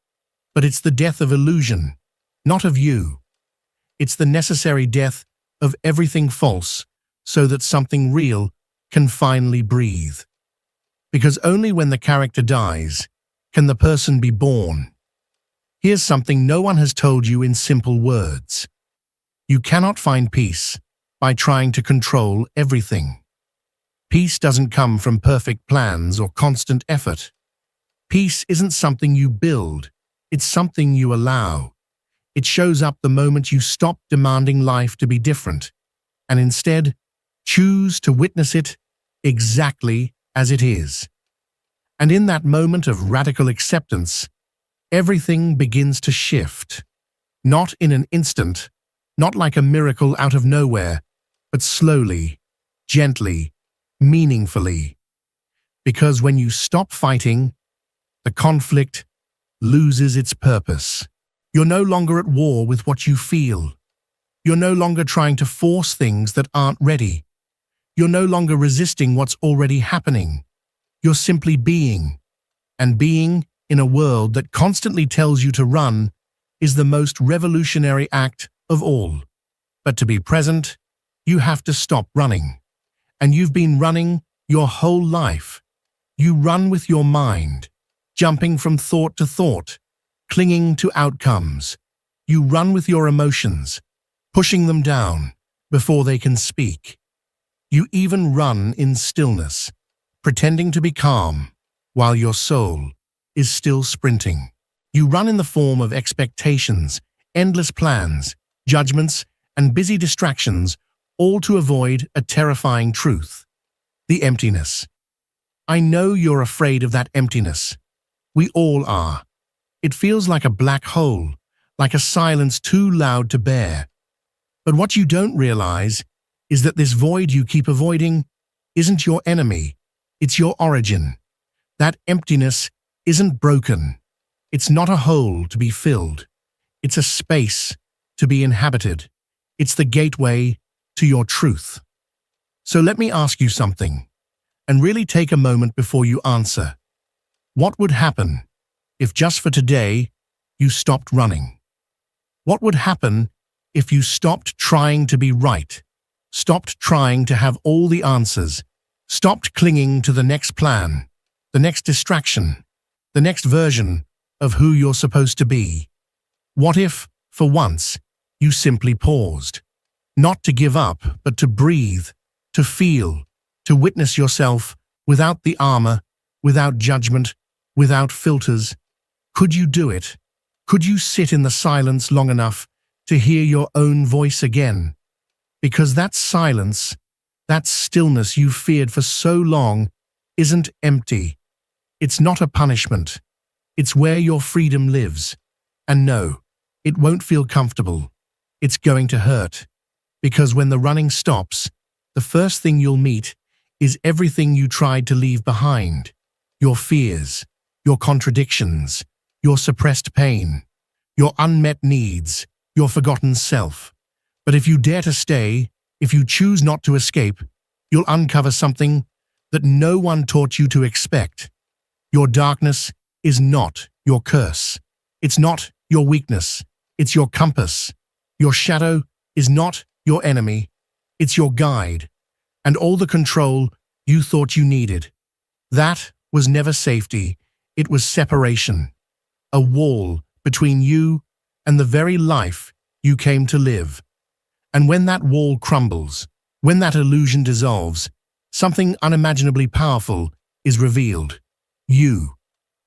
But it's the death of illusion, not of you. It's the necessary death of everything false so that something real can finally breathe. Because only when the character dies can the person be born. Here's something no one has told you in simple words. You cannot find peace by trying to control everything. Peace doesn't come from perfect plans or constant effort. Peace isn't something you build, it's something you allow. It shows up the moment you stop demanding life to be different, and instead choose to witness it exactly as it is. And in that moment of radical acceptance, everything begins to shift. Not in an instant, not like a miracle out of nowhere, but slowly, gently, meaningfully. Because when you stop fighting, the conflict loses its purpose. You're no longer at war with what you feel. You're no longer trying to force things that aren't ready. You're no longer resisting what's already happening. You're simply being. And being in a world that constantly tells you to run is the most revolutionary act of all. But to be present, you have to stop running. And you've been running your whole life. You run with your mind, jumping from thought to thought, clinging to outcomes. You run with your emotions, pushing them down before they can speak. You even run in stillness, pretending to be calm while your soul is still sprinting. You run in the form of expectations, endless plans, judgments, and busy distractions, all to avoid a terrifying truth: the emptiness. I know you're afraid of that emptiness. We all are. It feels like a black hole, like a silence too loud to bear. But what you don't realize is that this void you keep avoiding isn't your enemy, it's your origin. That emptiness isn't broken. It's not a hole to be filled. It's a space to be inhabited. It's the gateway to your truth. So let me ask you something, and really take a moment before you answer. What would happen if just for today you stopped running? What would happen if you stopped trying to be right, stopped trying to have all the answers, stopped clinging to the next plan, the next distraction, the next version of who you're supposed to be? What if, for once, you simply paused? Not to give up, but to breathe, to feel, to witness yourself without the armor, without judgment, without filters. Could you do it? Could you sit in the silence long enough to hear your own voice again? Because that silence, that stillness you feared for so long, isn't empty. It's not a punishment. It's where your freedom lives. And no, it won't feel comfortable. It's going to hurt. Because when the running stops, the first thing you'll meet is everything you tried to leave behind. Your fears, your contradictions, your suppressed pain, your unmet needs, your forgotten self. But if you dare to stay, if you choose not to escape, you'll uncover something that no one taught you to expect. Your darkness is not your curse. It's not your weakness. It's your compass. Your shadow is not your enemy. It's your guide. And all the control you thought you needed. That was never safety. It was separation. A wall between you and the very life you came to live. And when that wall crumbles, when that illusion dissolves, something unimaginably powerful is revealed. You.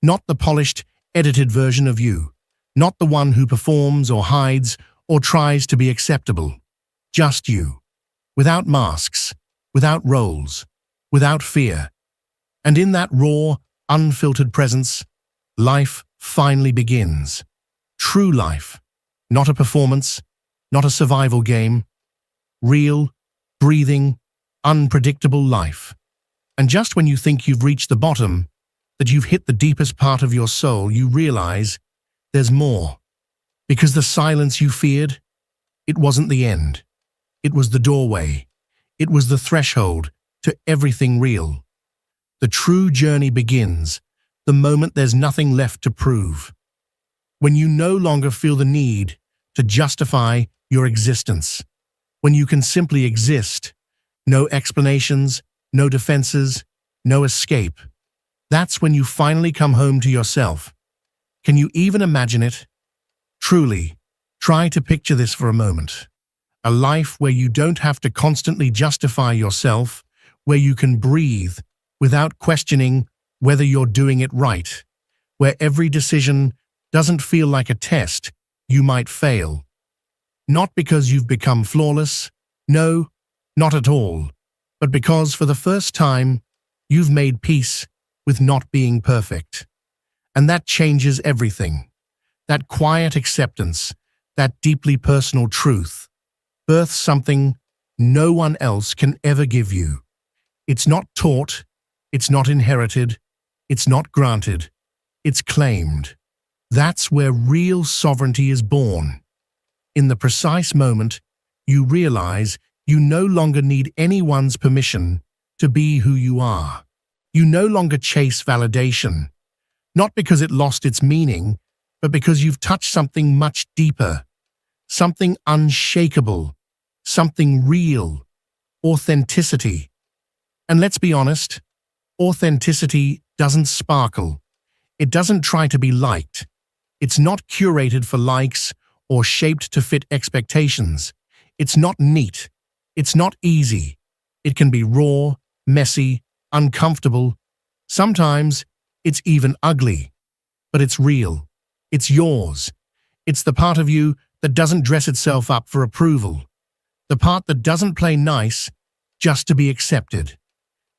Not the polished, edited version of you. Not the one who performs or hides or tries to be acceptable. Just you. Without masks, without roles, without fear. And in that raw, unfiltered presence, life finally begins. True life. Not a performance, not a survival game. Real, breathing, unpredictable life. And just when you think you've reached the bottom, that you've hit the deepest part of your soul, you realize there's more. Because the silence you feared, it wasn't the end. It was the doorway. It was the threshold to everything real. The true journey begins the moment there's nothing left to prove. When you no longer feel the need to justify your existence. When you can simply exist. No explanations, no defenses, no escape. That's when you finally come home to yourself. Can you even imagine it? Truly, try to picture this for a moment. A life where you don't have to constantly justify yourself, where you can breathe without questioning whether you're doing it right, where every decision doesn't feel like a test you might fail. Not because you've become flawless, no, not at all, but because for the first time, you've made peace with not being perfect. And that changes everything. That quiet acceptance, that deeply personal truth, births something no one else can ever give you. It's not taught, it's not inherited, it's not granted, it's claimed. That's where real sovereignty is born. In the precise moment, you realize you no longer need anyone's permission to be who you are. You no longer chase validation, not because it lost its meaning, but because you've touched something much deeper, something unshakable, something real, authenticity. And let's be honest, authenticity doesn't sparkle. It doesn't try to be liked. It's not curated for likes or shaped to fit expectations. It's not neat. It's not easy. It can be raw, messy, uncomfortable. Sometimes it's even ugly. But it's real. It's yours. It's the part of you that doesn't dress itself up for approval. The part that doesn't play nice just to be accepted.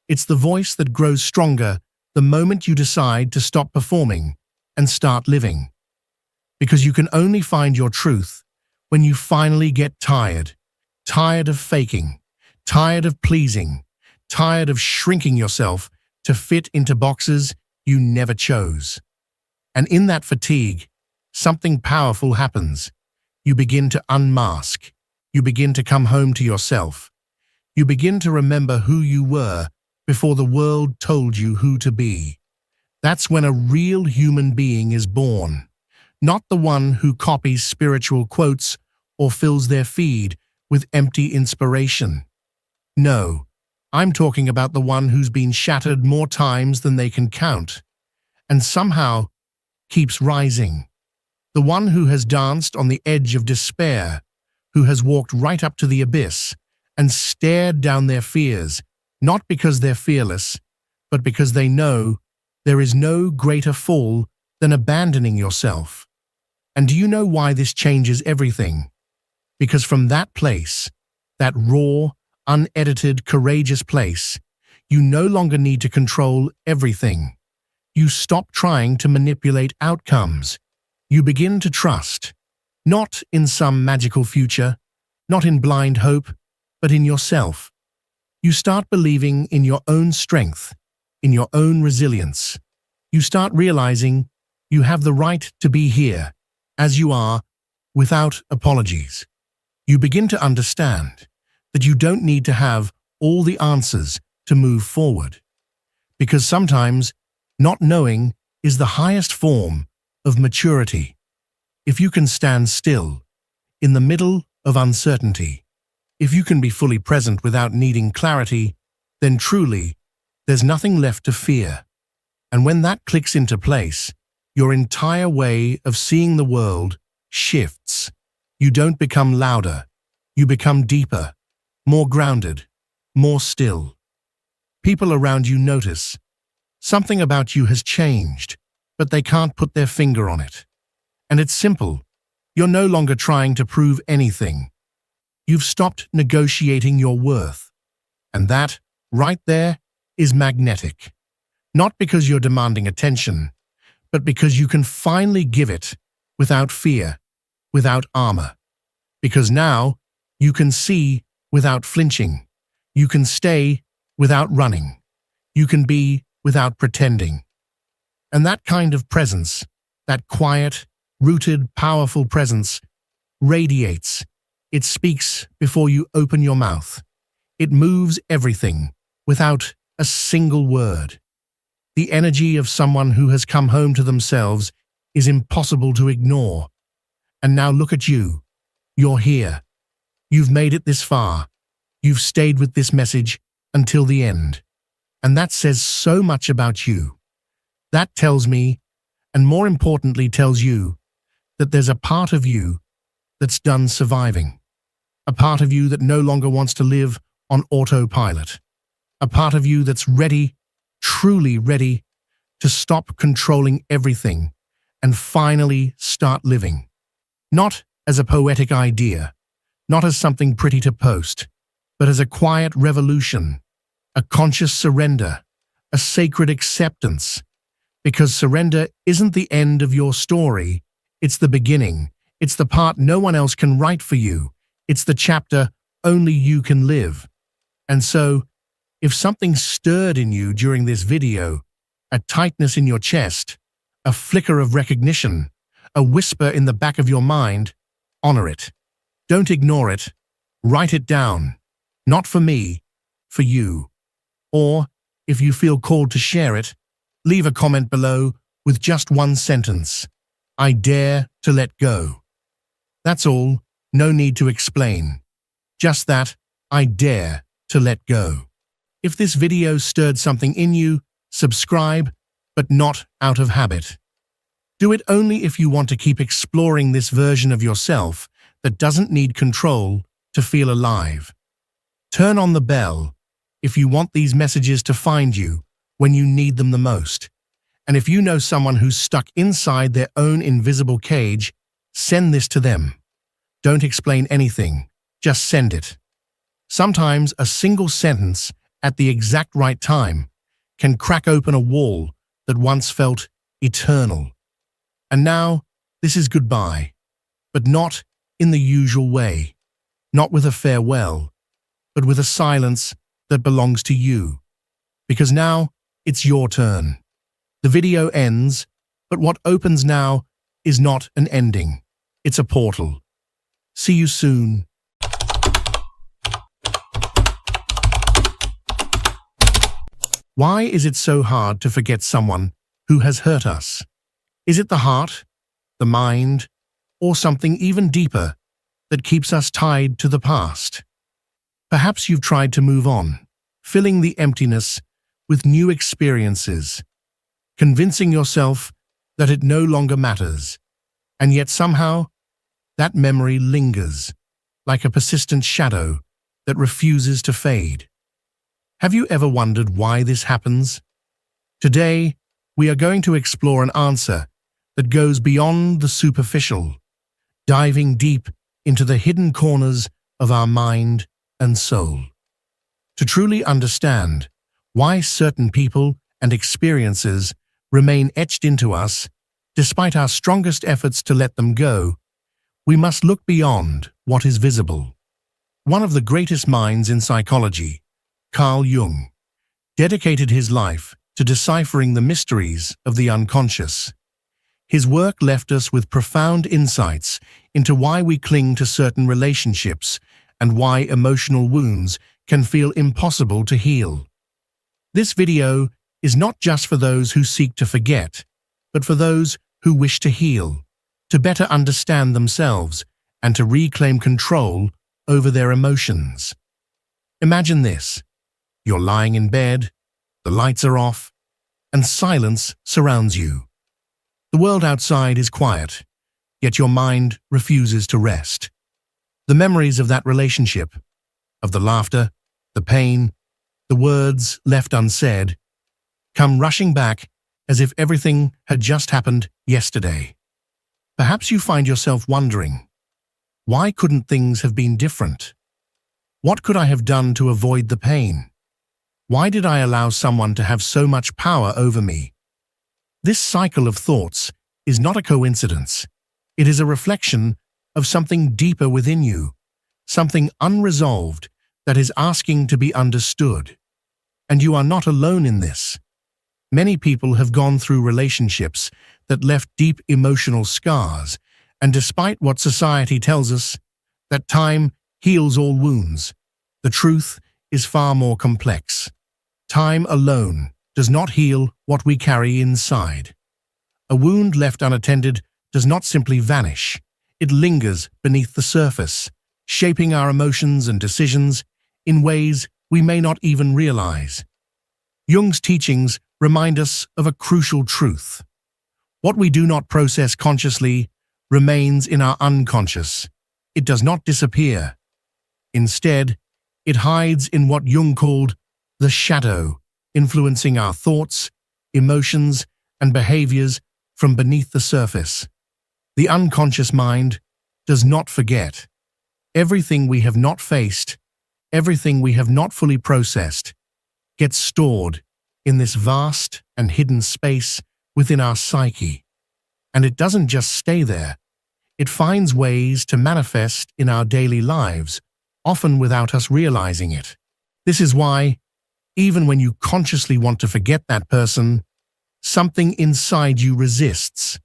It's the voice that grows stronger the moment you decide to stop performing and start living. Because you can only find your truth when you finally get tired. Tired of faking. Tired of pleasing. Tired of shrinking yourself to fit into boxes you never chose. And in that fatigue, something powerful happens. You begin to unmask. You begin to come home to yourself. You begin to remember who you were before the world told you who to be. That's when a real human being is born. Not the one who copies spiritual quotes or fills their feed with empty inspiration. No, I'm talking about the one who's been shattered more times than they can count, and somehow keeps rising. The one who has danced on the edge of despair, who has walked right up to the abyss and stared down their fears, not because they're fearless, but because they know there is no greater fall than abandoning yourself. And do you know why this changes everything? Because from that place, that raw, unedited, courageous place, you no longer need to control everything. You stop trying to manipulate outcomes. You begin to trust, not in some magical future, not in blind hope, but in yourself. You start believing in your own strength, in your own resilience. You start realizing you have the right to be here, as you are, without apologies. You begin to understand that you don't need to have all the answers to move forward. Because sometimes, not knowing is the highest form of maturity. If you can stand still, in the middle of uncertainty, if you can be fully present without needing clarity, then truly, there's nothing left to fear. And when that clicks into place, your entire way of seeing the world shifts. You don't become louder. You become deeper, more grounded, more still. People around you notice. Something about you has changed, but they can't put their finger on it. And it's simple. You're no longer trying to prove anything. You've stopped negotiating your worth. And that, right there, is magnetic. Not because you're demanding attention, but because you can finally give it without fear, without armor. Because now, you can see without flinching. You can stay without running. You can be without pretending. And that kind of presence, that quiet, rooted, powerful presence, radiates. It speaks before you open your mouth. It moves everything without a single word. The energy of someone who has come home to themselves is impossible to ignore. And now look at you. You're here. You've made it this far. You've stayed with this message until the end. And that says so much about you. That tells me, and more importantly tells you, that there's a part of you that's done surviving. A part of you that no longer wants to live on autopilot. A part of you that's ready, truly ready, to stop controlling everything and finally start living. Not as a poetic idea, not as something pretty to post, but as a quiet revolution, a conscious surrender, a sacred acceptance. Because surrender isn't the end of your story, it's the beginning. It's the part no one else can write for you. It's the chapter only you can live. And so, if something stirred in you during this video, a tightness in your chest, a flicker of recognition, a whisper in the back of your mind, honor it. Don't ignore it. Write it down. Not for me, for you. Or, if you feel called to share it, leave a comment below with just one sentence. I dare to let go. That's all. No need to explain. Just that, I dare to let go. If this video stirred something in you, subscribe, but not out of habit. Do it only if you want to keep exploring this version of yourself that doesn't need control to feel alive. Turn on the bell if you want these messages to find you when you need them the most. And if you know someone who's stuck inside their own invisible cage, send this to them. Don't explain anything, just send it. Sometimes a single sentence at the exact right time can crack open a wall that once felt eternal. And now, this is goodbye, but not in the usual way, not with a farewell, but with a silence that belongs to you. Because now, it's your turn. The video ends, but what opens now is not an ending. It's a portal. See you soon. Why is it so hard to forget someone who has hurt us? Is it the heart, the mind, or something even deeper that keeps us tied to the past? Perhaps you've tried to move on, filling the emptiness with new experiences, convincing yourself that it no longer matters, and yet somehow that memory lingers like a persistent shadow that refuses to fade. Have you ever wondered why this happens? Today, we are going to explore an answer that goes beyond the superficial, diving deep into the hidden corners of our mind and soul. To truly understand why certain people and experiences remain etched into us despite our strongest efforts to let them go, we must look beyond what is visible. One of the greatest minds in psychology, Carl Jung, dedicated his life to deciphering the mysteries of the unconscious. His work left us with profound insights into why we cling to certain relationships and why emotional wounds can feel impossible to heal. This video is not just for those who seek to forget, but for those who wish to heal, to better understand themselves, and to reclaim control over their emotions. Imagine this. You're lying in bed, the lights are off, and silence surrounds you. The world outside is quiet, yet your mind refuses to rest. The memories of that relationship, of the laughter, the pain, the words left unsaid, come rushing back as if everything had just happened yesterday. Perhaps you find yourself wondering, why couldn't things have been different? What could I have done to avoid the pain? Why did I allow someone to have so much power over me? This cycle of thoughts is not a coincidence. It is a reflection of something deeper within you, something unresolved that is asking to be understood. And you are not alone in this. Many people have gone through relationships that left deep emotional scars, and despite what society tells us, that time heals all wounds, the truth is far more complex. Time alone does not heal what we carry inside. A wound left unattended does not simply vanish. It lingers beneath the surface, shaping our emotions and decisions in ways we may not even realize. Jung's teachings remind us of a crucial truth. What we do not process consciously remains in our unconscious. It does not disappear. Instead, it hides in what Jung called the shadow, influencing our thoughts, emotions, and behaviors from beneath the surface. The unconscious mind does not forget. Everything we have not faced, everything we have not fully processed, gets stored in this vast and hidden space within our psyche. And it doesn't just stay there. It finds ways to manifest in our daily lives, often without us realizing it. This is why, even when you consciously want to forget that person, something inside you resists.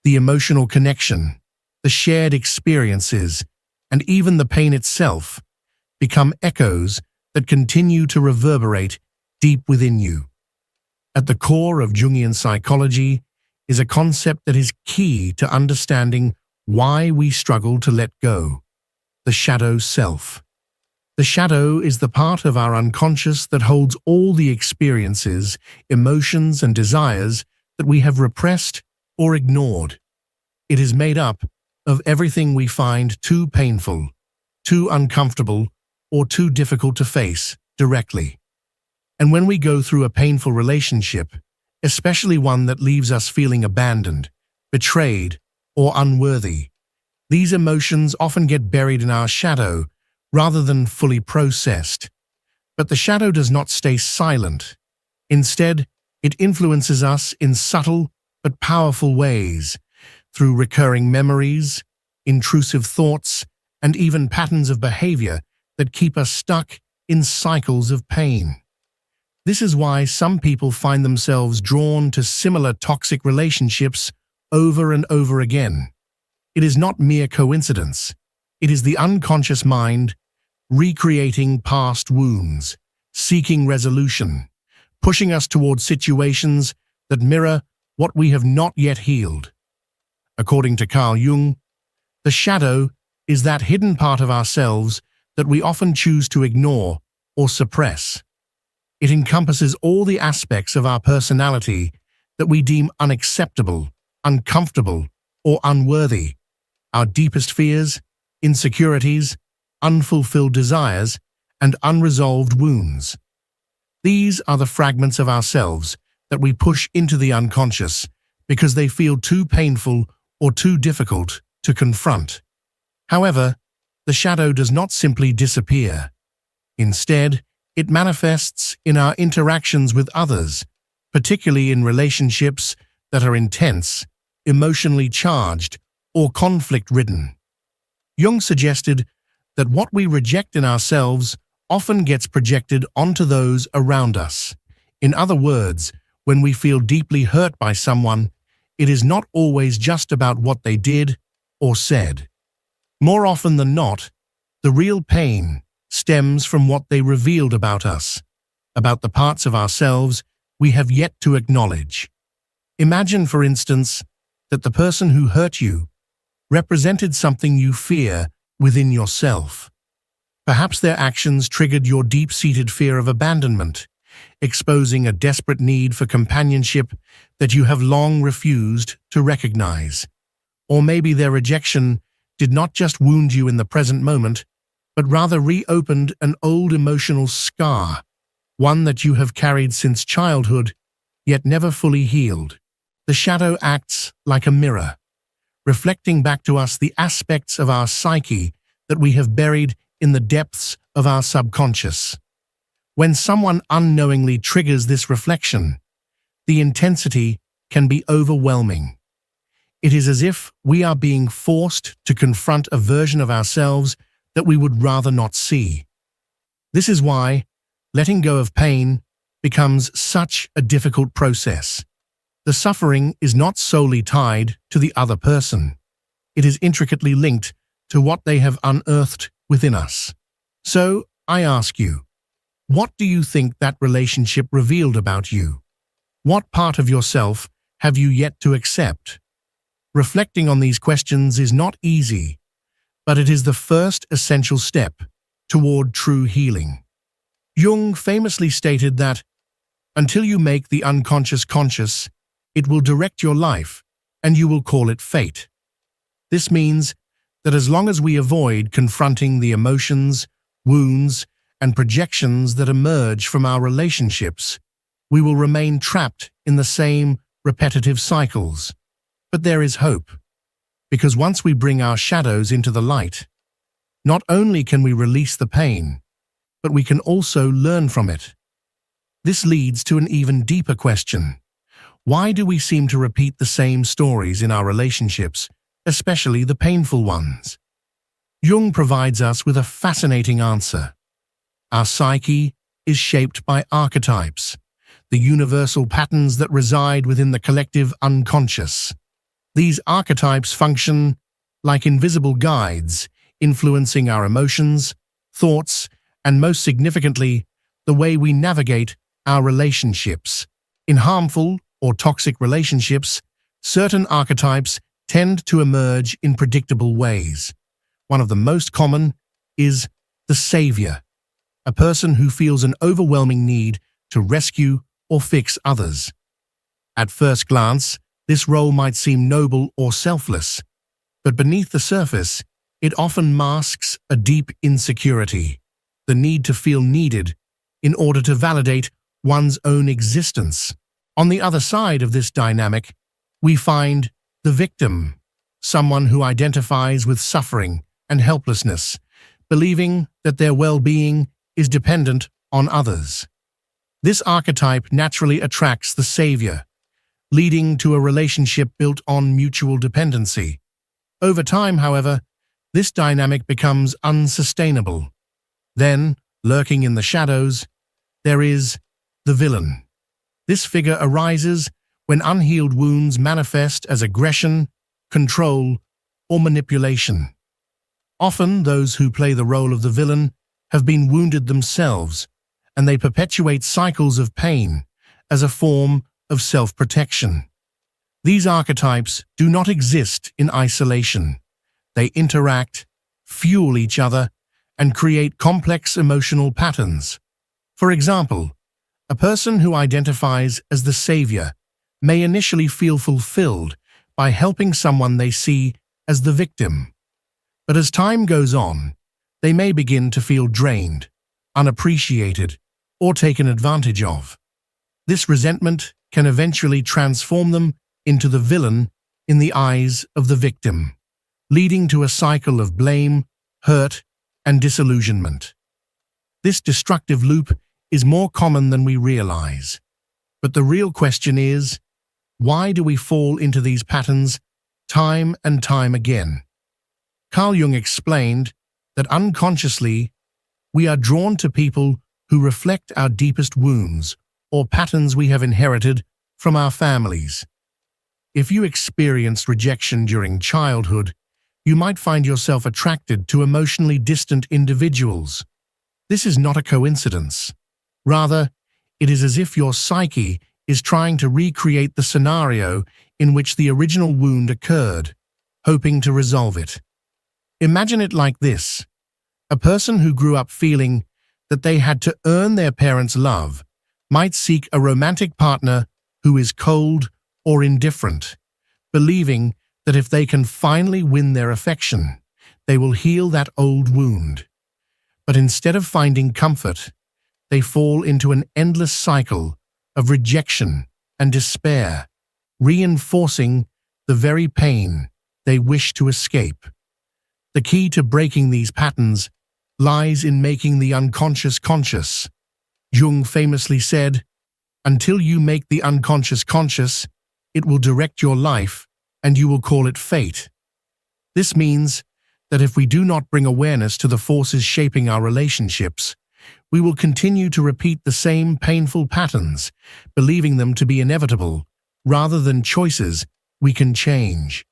The emotional connection, the shared experiences, and even the pain itself become echoes that continue to reverberate deep within you. At the core of Jungian psychology is a concept that is key to understanding why we struggle to let go: the shadow self. The shadow is the part of our unconscious that holds all the experiences, emotions, and desires that we have repressed or ignored. It is made up of everything we find too painful, too uncomfortable, or too difficult to face directly. And when we go through a painful relationship, especially one that leaves us feeling abandoned, betrayed, or unworthy, these emotions often get buried in our shadow rather than fully processed. But the shadow does not stay silent. Instead, it influences us in subtle but powerful ways, through recurring memories, intrusive thoughts, and even patterns of behavior that keep us stuck in cycles of pain. This is why some people find themselves drawn to similar toxic relationships over and over again. It is not mere coincidence. It is the unconscious mind recreating past wounds, seeking resolution, pushing us towards situations that mirror what we have not yet healed. According to Carl Jung, the shadow is that hidden part of ourselves that we often choose to ignore or suppress. It encompasses all the aspects of our personality that we deem unacceptable, uncomfortable, or unworthy: our deepest fears, insecurities, unfulfilled desires, and unresolved wounds. These are the fragments of ourselves that we push into the unconscious because they feel too painful or too difficult to confront. However, the shadow does not simply disappear. Instead, it manifests in our interactions with others, particularly in relationships that are intense, emotionally charged, or conflict-ridden. Jung suggested that what we reject in ourselves often gets projected onto those around us. In other words, when we feel deeply hurt by someone, it is not always just about what they did or said. More often than not, the real pain stems from what they revealed about us, about the parts of ourselves we have yet to acknowledge. Imagine, for instance, that the person who hurt you represented something you fear within yourself. Perhaps their actions triggered your deep-seated fear of abandonment, exposing a desperate need for companionship that you have long refused to recognize. Or maybe their rejection did not just wound you in the present moment, but rather reopened an old emotional scar, one that you have carried since childhood, yet never fully healed. The shadow acts like a mirror, reflecting back to us the aspects of our psyche that we have buried in the depths of our subconscious. When someone unknowingly triggers this reflection, the intensity can be overwhelming. It is as if we are being forced to confront a version of ourselves that we would rather not see. This is why letting go of pain becomes such a difficult process. The suffering is not solely tied to the other person. It is intricately linked to what they have unearthed within us. So, I ask you, what do you think that relationship revealed about you? What part of yourself have you yet to accept? Reflecting on these questions is not easy, but it is the first essential step toward true healing. Jung famously stated that, "Until you make the unconscious conscious, it will direct your life, and you will call it fate." This means that as long as we avoid confronting the emotions, wounds, and projections that emerge from our relationships, we will remain trapped in the same repetitive cycles. But there is hope, because once we bring our shadows into the light, not only can we release the pain, but we can also learn from it. This leads to an even deeper question. Why do we seem to repeat the same stories in our relationships, especially the painful ones? Jung provides us with a fascinating answer. Our psyche is shaped by archetypes, the universal patterns that reside within the collective unconscious. These archetypes function like invisible guides, influencing our emotions, thoughts, and most significantly, the way we navigate our relationships. In harmful or toxic relationships, certain archetypes tend to emerge in predictable ways. One of the most common is the savior, a person who feels an overwhelming need to rescue or fix others. At first glance, this role might seem noble or selfless, but beneath the surface, it often masks a deep insecurity, the need to feel needed in order to validate one's own existence. On the other side of this dynamic, we find the victim, someone who identifies with suffering and helplessness, believing that their well-being is dependent on others. This archetype naturally attracts the savior, leading to a relationship built on mutual dependency. Over time, however, this dynamic becomes unsustainable. Then, lurking in the shadows, there is the villain. This figure arises when unhealed wounds manifest as aggression, control, or manipulation. Often, those who play the role of the villain have been wounded themselves, and they perpetuate cycles of pain as a form of self-protection. These archetypes do not exist in isolation. They interact, fuel each other, and create complex emotional patterns. For example, a person who identifies as the savior may initially feel fulfilled by helping someone they see as the victim. But as time goes on, they may begin to feel drained, unappreciated, or taken advantage of. This resentment can eventually transform them into the villain in the eyes of the victim, leading to a cycle of blame, hurt, and disillusionment. This destructive loop is more common than we realize. But the real question is, why do we fall into these patterns time and time again? Carl Jung explained that unconsciously, we are drawn to people who reflect our deepest wounds or patterns we have inherited from our families. If you experienced rejection during childhood, you might find yourself attracted to emotionally distant individuals. This is not a coincidence. Rather, it is as if your psyche is trying to recreate the scenario in which the original wound occurred, hoping to resolve it. Imagine it like this. A person who grew up feeling that they had to earn their parents' love might seek a romantic partner who is cold or indifferent, believing that if they can finally win their affection, they will heal that old wound. But instead of finding comfort, they fall into an endless cycle of rejection and despair, reinforcing the very pain they wish to escape. The key to breaking these patterns lies in making the unconscious conscious. Jung famously said, "Until you make the unconscious conscious, it will direct your life and you will call it fate." This means that if we do not bring awareness to the forces shaping our relationships, we will continue to repeat the same painful patterns, believing them to be inevitable, rather than choices we can change.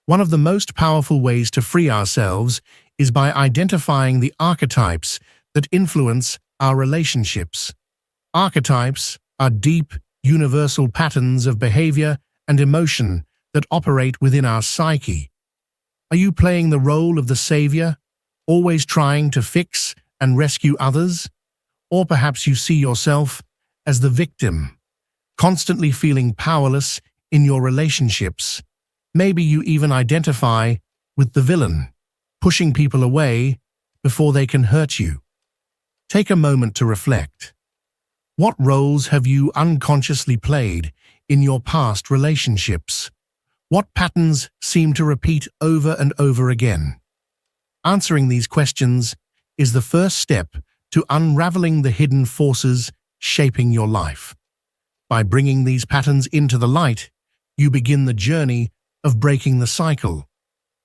One of the most powerful ways to free ourselves is by identifying the archetypes that influence our relationships. Archetypes are deep, universal patterns of behavior and emotion that operate within our psyche. Are you playing the role of the savior, always trying to fix and rescue others? Or perhaps you see yourself as the victim, constantly feeling powerless in your relationships. Maybe you even identify with the villain, pushing people away before they can hurt you. Take a moment to reflect. What roles have you unconsciously played in your past relationships? What patterns seem to repeat over and over again? Answering these questions is the first step to unraveling the hidden forces shaping your life. By bringing these patterns into the light, you begin the journey of breaking the cycle.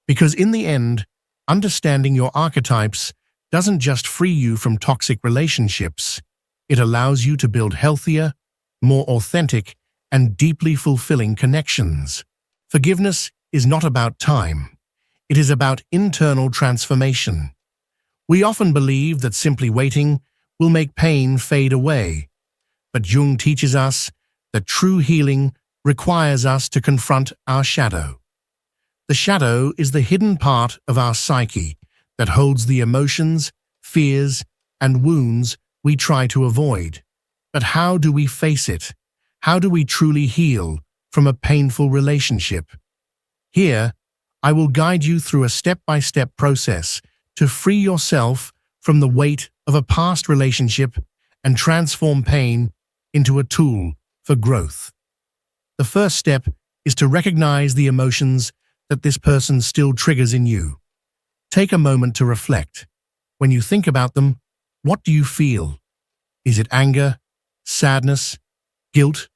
Because in the end, understanding your archetypes doesn't just free you from toxic relationships, it allows you to build healthier, more authentic, and deeply fulfilling connections. Forgiveness is not about time. It is about internal transformation. We often believe that simply waiting will make pain fade away. But Jung teaches us that true healing requires us to confront our shadow. The shadow is the hidden part of our psyche that holds the emotions, fears, and wounds we try to avoid. But how do we face it? How do we truly heal from a painful relationship? Here, I will guide you through a step-by-step process to free yourself from the weight of a past relationship and transform pain into a tool for growth. The first step is to recognize the emotions that this person still triggers in you. Take a moment to reflect. When you think about them, what do you feel? Is it anger, sadness, guilt,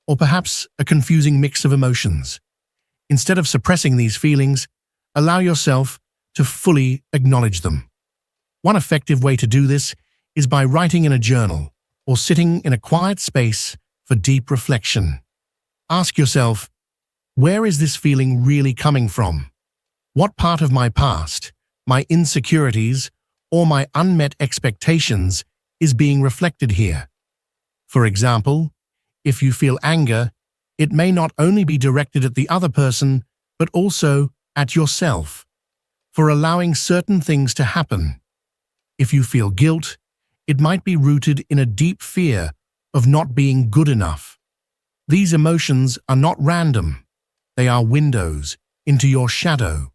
or perhaps a confusing mix of emotions? Instead of suppressing these feelings, allow yourself to fully acknowledge them. One effective way to do this is by writing in a journal or sitting in a quiet space for deep reflection. Ask yourself, where is this feeling really coming from? What part of my past, my insecurities, or my unmet expectations is being reflected here? For example, if you feel anger, it may not only be directed at the other person, but also at yourself, for allowing certain things to happen. If you feel guilt, it might be rooted in a deep fear of not being good enough. These emotions are not random. They are windows into your shadow.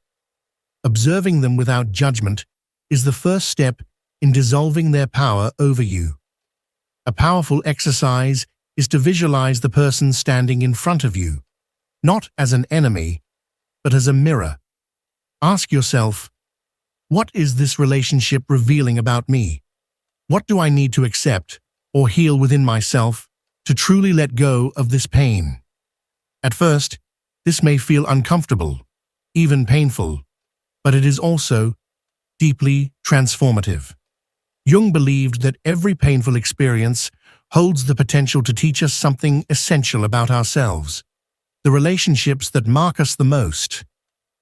Observing them without judgment is the first step in dissolving their power over you. A powerful exercise is to visualize the person standing in front of you, not as an enemy, but as a mirror. Ask yourself, what is this relationship revealing about me? What do I need to accept or heal within myself to truly let go of this pain? At first, this may feel uncomfortable, even painful, but it is also deeply transformative. Jung believed that every painful experience holds the potential to teach us something essential about ourselves. The relationships that mark us the most,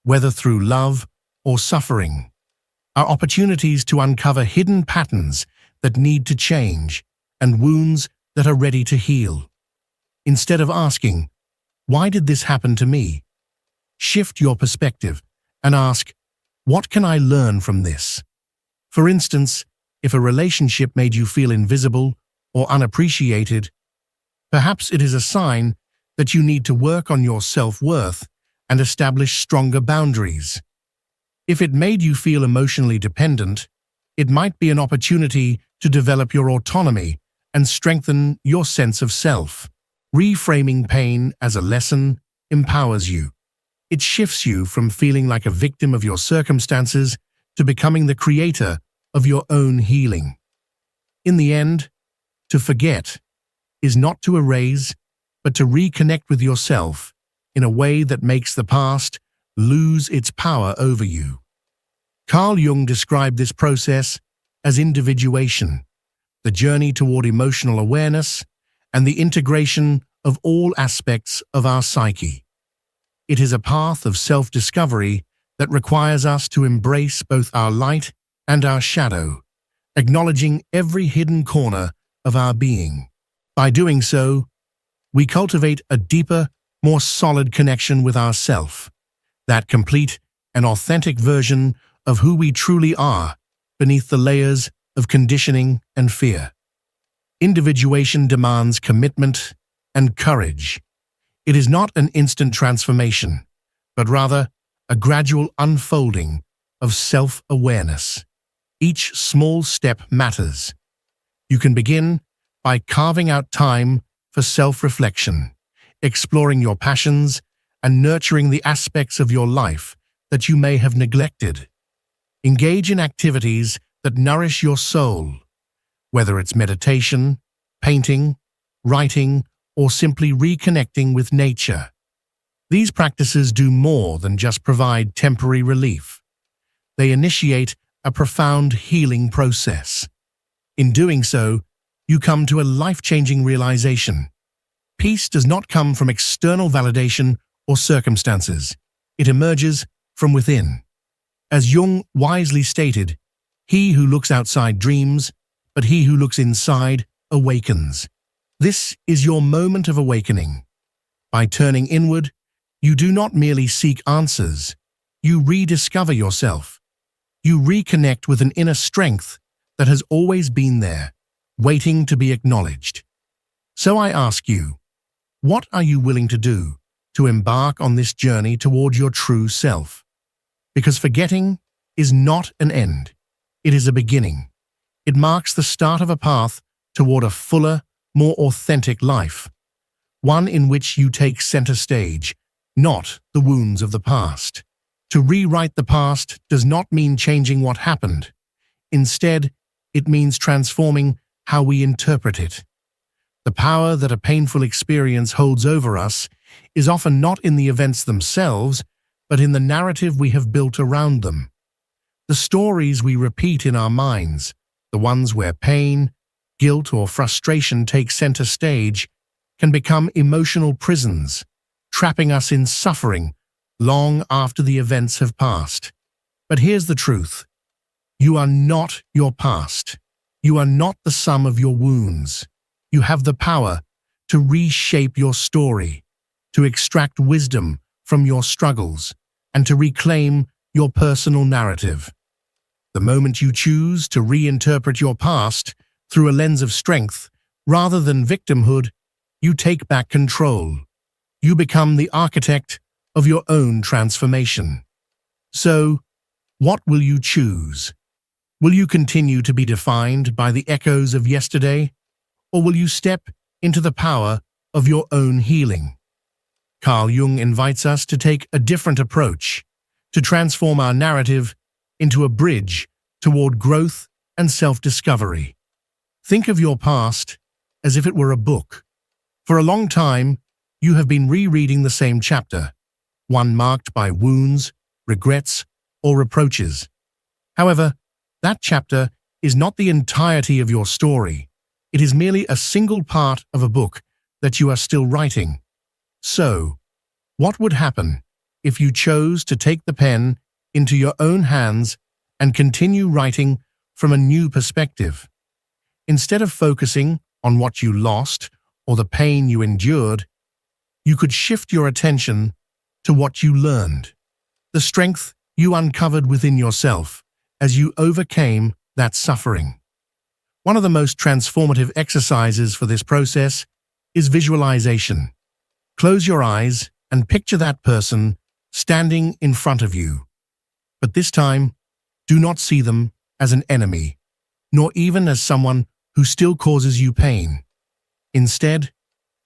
whether through love or suffering, are opportunities to uncover hidden patterns that need to change and wounds that are ready to heal. Instead of asking, "Why did this happen to me?" shift your perspective and ask, "What can I learn from this?" For instance, if a relationship made you feel invisible or unappreciated, perhaps it is a sign that you need to work on your self-worth and establish stronger boundaries. If it made you feel emotionally dependent, it might be an opportunity to develop your autonomy and strengthen your sense of self. Reframing pain as a lesson empowers you. It shifts you from feeling like a victim of your circumstances to becoming the creator of your own healing. In the end, to forget is not to erase, but to reconnect with yourself in a way that makes the past lose its power over you. Carl Jung described this process as individuation, the journey toward emotional awareness and the integration of all aspects of our psyche. It is a path of self-discovery that requires us to embrace both our light and our shadow, acknowledging every hidden corner of our being. By doing so, we cultivate a deeper, more solid connection with ourself, that complete and authentic version of who we truly are beneath the layers of conditioning and fear. Individuation demands commitment and courage. It is not an instant transformation, but rather a gradual unfolding of self-awareness. Each small step matters. You can begin by carving out time for self-reflection, exploring your passions, and nurturing the aspects of your life that you may have neglected. Engage in activities that nourish your soul, whether it's meditation, painting, writing, or simply reconnecting with nature. These practices do more than just provide temporary relief. They initiate a profound healing process. In doing so, you come to a life-changing realization. Peace does not come from external validation or circumstances. It emerges from within. As Jung wisely stated, "He who looks outside dreams, but he who looks inside awakens." This is your moment of awakening. By turning inward, you do not merely seek answers. You rediscover yourself. You reconnect with an inner strength that has always been there, waiting to be acknowledged. So I ask you, what are you willing to do to embark on this journey toward your true self? Because forgetting is not an end. It is a beginning. It marks the start of a path toward a fuller, more authentic life, one in which you take center stage, not the wounds of the past. To rewrite the past does not mean changing what happened. Instead, it means transforming how we interpret it. The power that a painful experience holds over us is often not in the events themselves, but in the narrative we have built around them. The stories we repeat in our minds, the ones where pain, guilt, or frustration take center stage, can become emotional prisons, trapping us in suffering long after the events have passed. But here's the truth. You are not your past. You are not the sum of your wounds. You have the power to reshape your story, to extract wisdom from your struggles, and to reclaim your personal narrative. The moment you choose to reinterpret your past through a lens of strength rather than victimhood, you take back control. You become the architect of your own transformation. So, what will you choose? Will you continue to be defined by the echoes of yesterday, or will you step into the power of your own healing. Carl Jung invites us to take a different approach, to transform our narrative into a bridge toward growth and self-discovery. Think of your past as if it were a book. For a long time, you have been rereading the same chapter, one marked by wounds, regrets, or reproaches. However, that chapter is not the entirety of your story. It is merely a single part of a book that you are still writing. So, what would happen if you chose to take the pen into your own hands and continue writing from a new perspective? Instead of focusing on what you lost or the pain you endured, you could shift your attention to what you learned, the strength you uncovered within yourself as you overcame that suffering. One of the most transformative exercises for this process is visualization. Close your eyes and picture that person standing in front of you. But this time, do not see them as an enemy, nor even as someone who still causes you pain. Instead,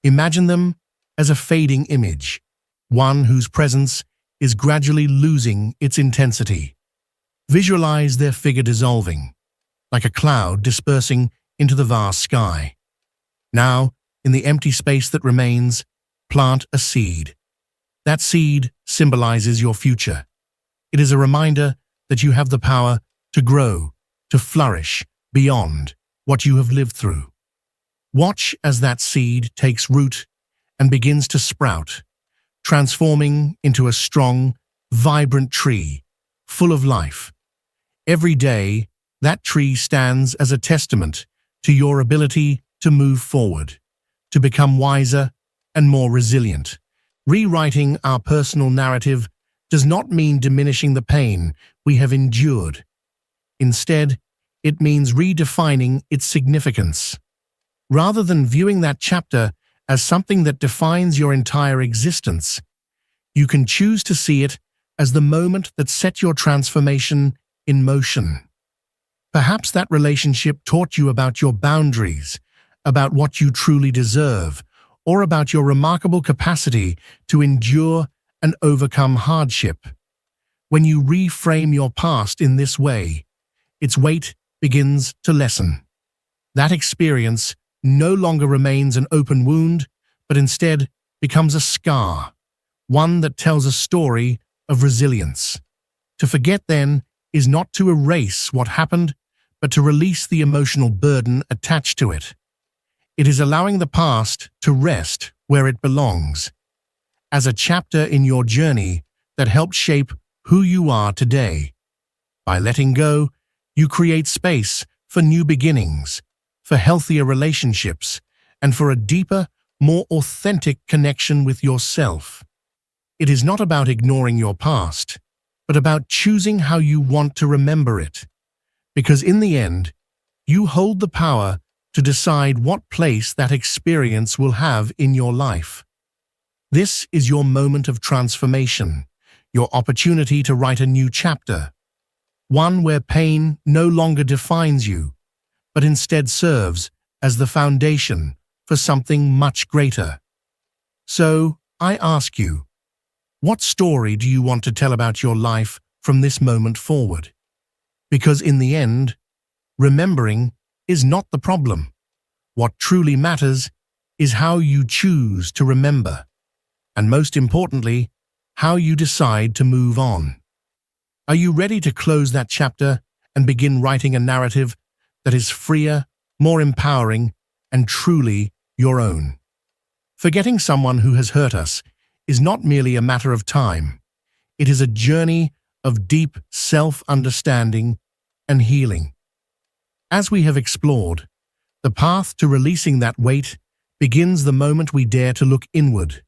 imagine them as a fading image, one whose presence is gradually losing its intensity. Visualize their figure dissolving, like a cloud dispersing into the vast sky. Now, in the empty space that remains, plant a seed. That seed symbolizes your future. It is a reminder that you have the power to grow, to flourish beyond what you have lived through. Watch as that seed takes root and begins to sprout, transforming into a strong, vibrant tree, full of life. Every day, that tree stands as a testament to your ability to move forward, to become wiser and more resilient. Rewriting our personal narrative does not mean diminishing the pain we have endured. Instead, it means redefining its significance. Rather than viewing that chapter as something that defines your entire existence, you can choose to see it as the moment that set your transformation in motion. Perhaps that relationship taught you about your boundaries, about what you truly deserve, or about your remarkable capacity to endure and overcome hardship. When you reframe your past in this way, its weight begins to lessen. That experience no longer remains an open wound, but instead becomes a scar, one that tells a story of resilience. To forget, then, is not to erase what happened, but to release the emotional burden attached to it. It is allowing the past to rest where it belongs, as a chapter in your journey that helped shape who you are today. By letting go, you create space for new beginnings, for healthier relationships, and for a deeper, more authentic connection with yourself. It is not about ignoring your past, but about choosing how you want to remember it. Because in the end, you hold the power to decide what place that experience will have in your life. This is your moment of transformation, your opportunity to write a new chapter, one where pain no longer defines you, but instead serves as the foundation for something much greater. So, I ask you, what story do you want to tell about your life from this moment forward? Because in the end, remembering is not the problem. What truly matters is how you choose to remember, and most importantly, how you decide to move on. Are you ready to close that chapter and begin writing a narrative that is freer, more empowering, and truly your own? Forgetting someone who has hurt us is not merely a matter of time. It is a journey of deep self-understanding and healing. As we have explored, the path to releasing that weight begins the moment we dare to look inward,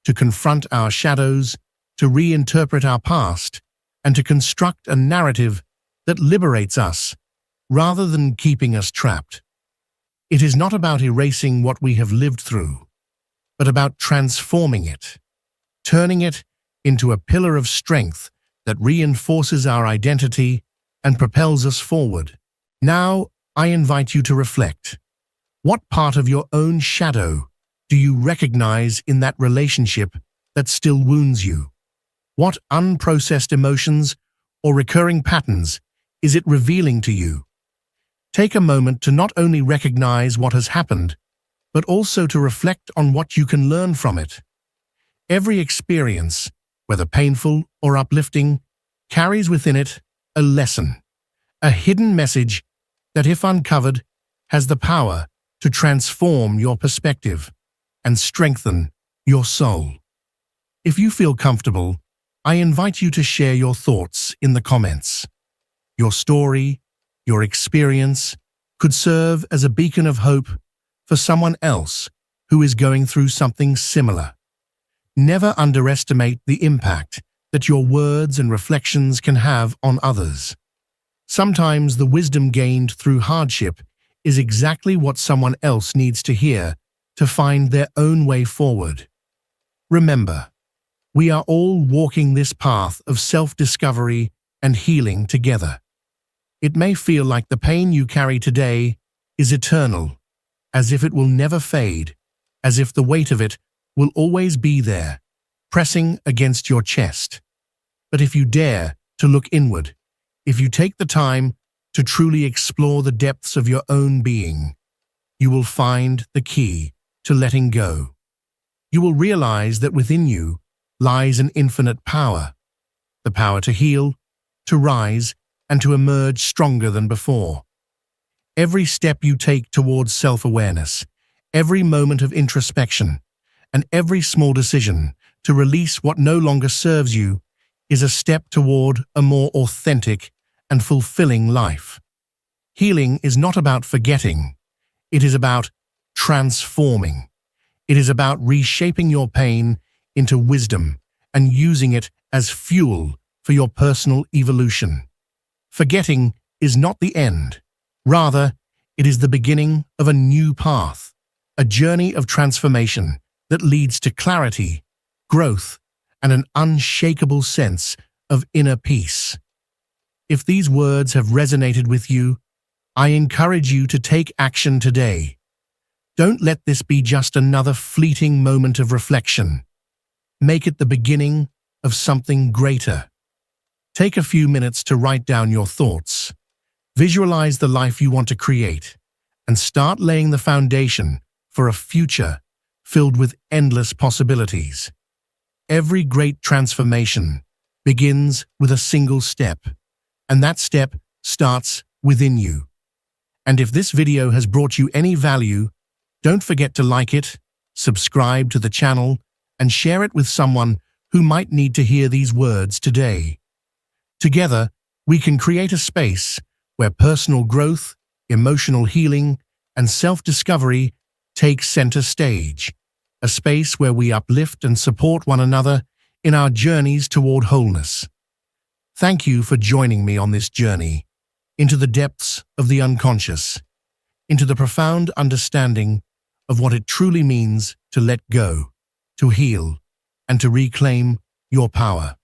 to confront our shadows, to reinterpret our past, and to construct a narrative that liberates us rather than keeping us trapped. It is not about erasing what we have lived through, but about transforming it, turning it into a pillar of strength that reinforces our identity and propels us forward. Now, I invite you to reflect. What part of your own shadow do you recognize in that relationship that still wounds you? What unprocessed emotions or recurring patterns is it revealing to you? Take a moment to not only recognize what has happened, but also to reflect on what you can learn from it. Every experience, whether painful or uplifting, carries within it a lesson, a hidden message that, if uncovered, has the power to transform your perspective and strengthen your soul. If you feel comfortable, I invite you to share your thoughts in the comments. Your story, your experience, could serve as a beacon of hope for someone else who is going through something similar. Never underestimate the impact that your words and reflections can have on others. Sometimes the wisdom gained through hardship is exactly what someone else needs to hear to find their own way forward. Remember, we are all walking this path of self-discovery and healing together. It may feel like the pain you carry today is eternal, as if it will never fade, as if the weight of it will always be there, pressing against your chest. But if you dare to look inward, if you take the time to truly explore the depths of your own being, you will find the key to letting go. You will realize that within you lies an infinite power, the power to heal, to rise, and to emerge stronger than before. Every step you take towards self-awareness, every moment of introspection, and every small decision to release what no longer serves you is a step toward a more authentic and fulfilling life. Healing is not about forgetting. It is about transforming. It is about reshaping your pain into wisdom and using it as fuel for your personal evolution. Forgetting is not the end. Rather, it is the beginning of a new path, a journey of transformation that leads to clarity, growth, and an unshakable sense of inner peace. If these words have resonated with you, I encourage you to take action today. Don't let this be just another fleeting moment of reflection. Make it the beginning of something greater. Take a few minutes to write down your thoughts. Visualize the life you want to create, and start laying the foundation for a future filled with endless possibilities. Every great transformation begins with a single step, and that step starts within you. And if this video has brought you any value, don't forget to like it, subscribe to the channel, and share it with someone who might need to hear these words today. Together, we can create a space where personal growth, emotional healing, and self-discovery take center stage, a space where we uplift and support one another in our journeys toward wholeness. Thank you for joining me on this journey into the depths of the unconscious, into the profound understanding of what it truly means to let go, to heal, and to reclaim your power.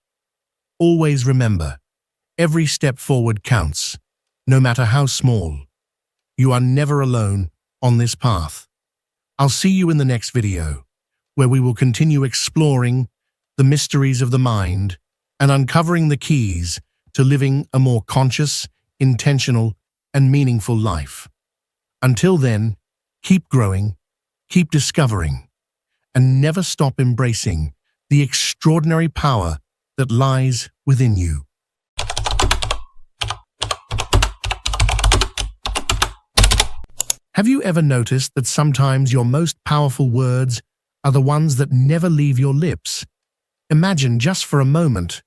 Always remember, every step forward counts, no matter how small. You are never alone on this path. I'll see you in the next video, where we will continue exploring the mysteries of the mind and uncovering the keys to living a more conscious, intentional, and meaningful life. Until then, keep growing, keep discovering, and never stop embracing the extraordinary power that lies within you. Have you ever noticed that sometimes your most powerful words are the ones that never leave your lips? Imagine just for a moment,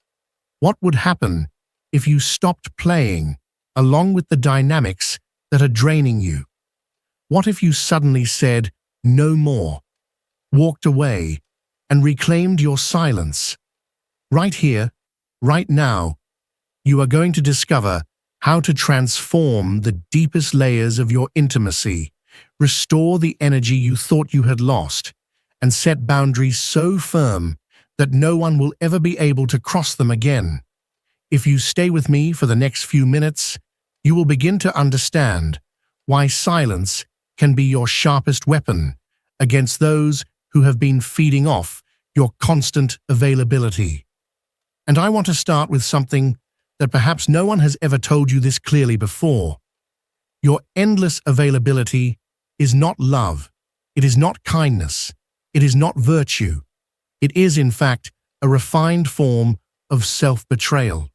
what would happen if you stopped playing along with the dynamics that are draining you? What if you suddenly said, "No more," walked away, and reclaimed your silence? Right here, right now, you are going to discover how to transform the deepest layers of your intimacy, restore the energy you thought you had lost, and set boundaries so firm that no one will ever be able to cross them again. If you stay with me for the next few minutes, you will begin to understand why silence can be your sharpest weapon against those who have been feeding off your constant availability. And I want to start with something that perhaps no one has ever told you this clearly before. Your endless availability is not love. It is not kindness. It is not virtue. It is, in fact, a refined form of self-betrayal.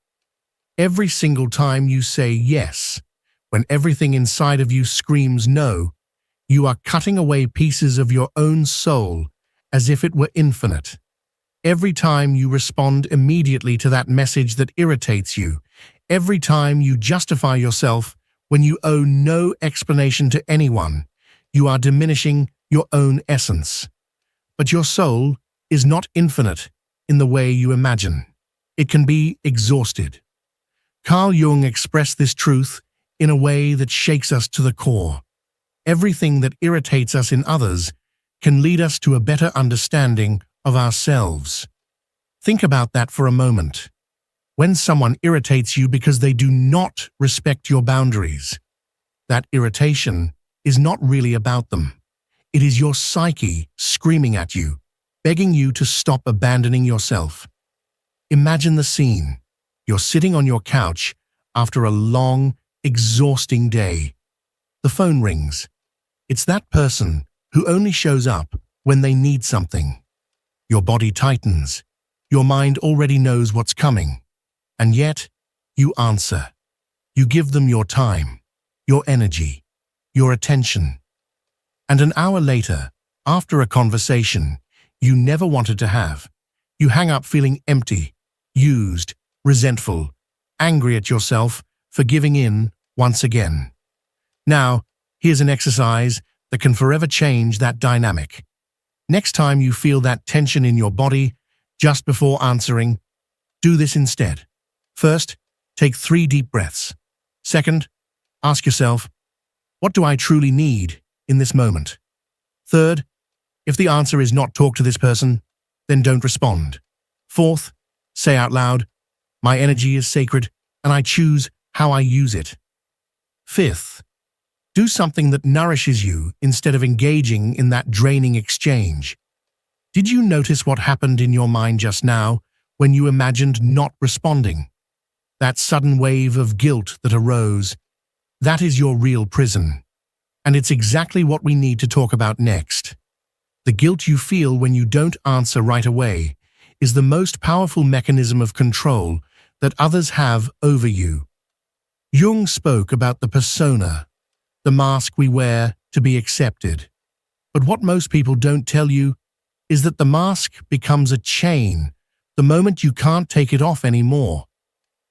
Every single time you say yes, when everything inside of you screams no, you are cutting away pieces of your own soul as if it were infinite. Every time you respond immediately to that message that irritates you, every time you justify yourself when you owe no explanation to anyone, you are diminishing your own essence. But your soul is not infinite in the way you imagine. It can be exhausted. Carl Jung expressed this truth in a way that shakes us to the core. Everything that irritates us in others can lead us to a better understanding of ourselves. Think about that for a moment. When someone irritates you because they do not respect your boundaries, that irritation is not really about them. It is your psyche screaming at you, begging you to stop abandoning yourself. Imagine the scene. You're sitting on your couch after a long, exhausting day. The phone rings. It's that person who only shows up when they need something. Your body tightens. Your mind already knows what's coming. And yet, you answer. You give them your time, your energy, your attention. And an hour later, after a conversation you never wanted to have, you hang up feeling empty, used, resentful, angry at yourself for giving in once again. Now, here's an exercise that can forever change that dynamic. Next time you feel that tension in your body, just before answering, do this instead. First, take 3 deep breaths. Second, ask yourself, what do I truly need in this moment? Third, if the answer is not talk to this person, then don't respond. Fourth, say out loud, my energy is sacred and I choose how I use it. Fifth, do something that nourishes you instead of engaging in that draining exchange. Did you notice what happened in your mind just now when you imagined not responding? That sudden wave of guilt that arose, that is your real prison. And it's exactly what we need to talk about next. The guilt you feel when you don't answer right away is the most powerful mechanism of control that others have over you. Jung spoke about the persona, the mask we wear to be accepted. But what most people don't tell you is that the mask becomes a chain the moment you can't take it off anymore.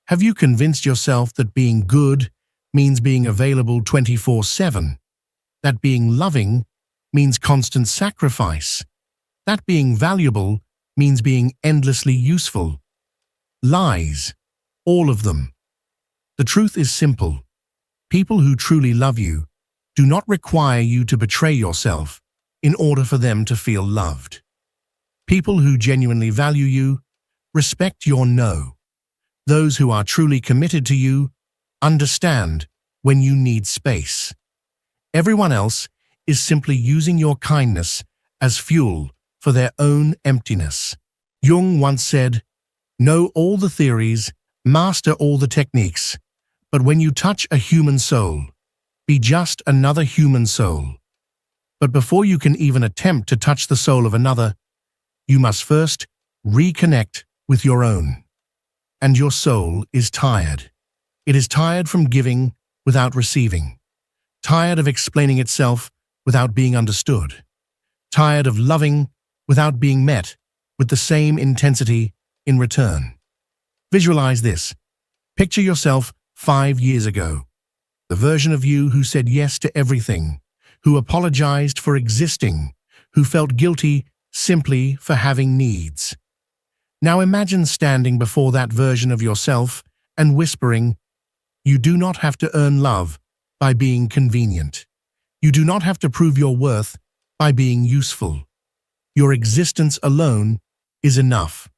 Have you convinced yourself that being good means being available 24/7? That being loving means constant sacrifice? That being valuable means being endlessly useful? Lies, all of them. The truth is simple. People who truly love you do not require you to betray yourself in order for them to feel loved. People who genuinely value you respect your no. Those who are truly committed to you understand when you need space. Everyone else is simply using your kindness as fuel for their own emptiness. Jung once said, know all the theories, master all the techniques, but when you touch a human soul, be just another human soul. But before you can even attempt to touch the soul of another, you must first reconnect with your own. And your soul is tired. It is tired from giving without receiving, tired of explaining itself without being understood, tired of loving without being met with the same intensity in return. Visualize this. Picture yourself 5 years ago, the version of you who said yes to everything, who apologized for existing, who felt guilty simply for having needs. Now imagine standing before that version of yourself and whispering, you do not have to earn love by being convenient. You do not have to prove your worth by being useful. Your existence alone is enough.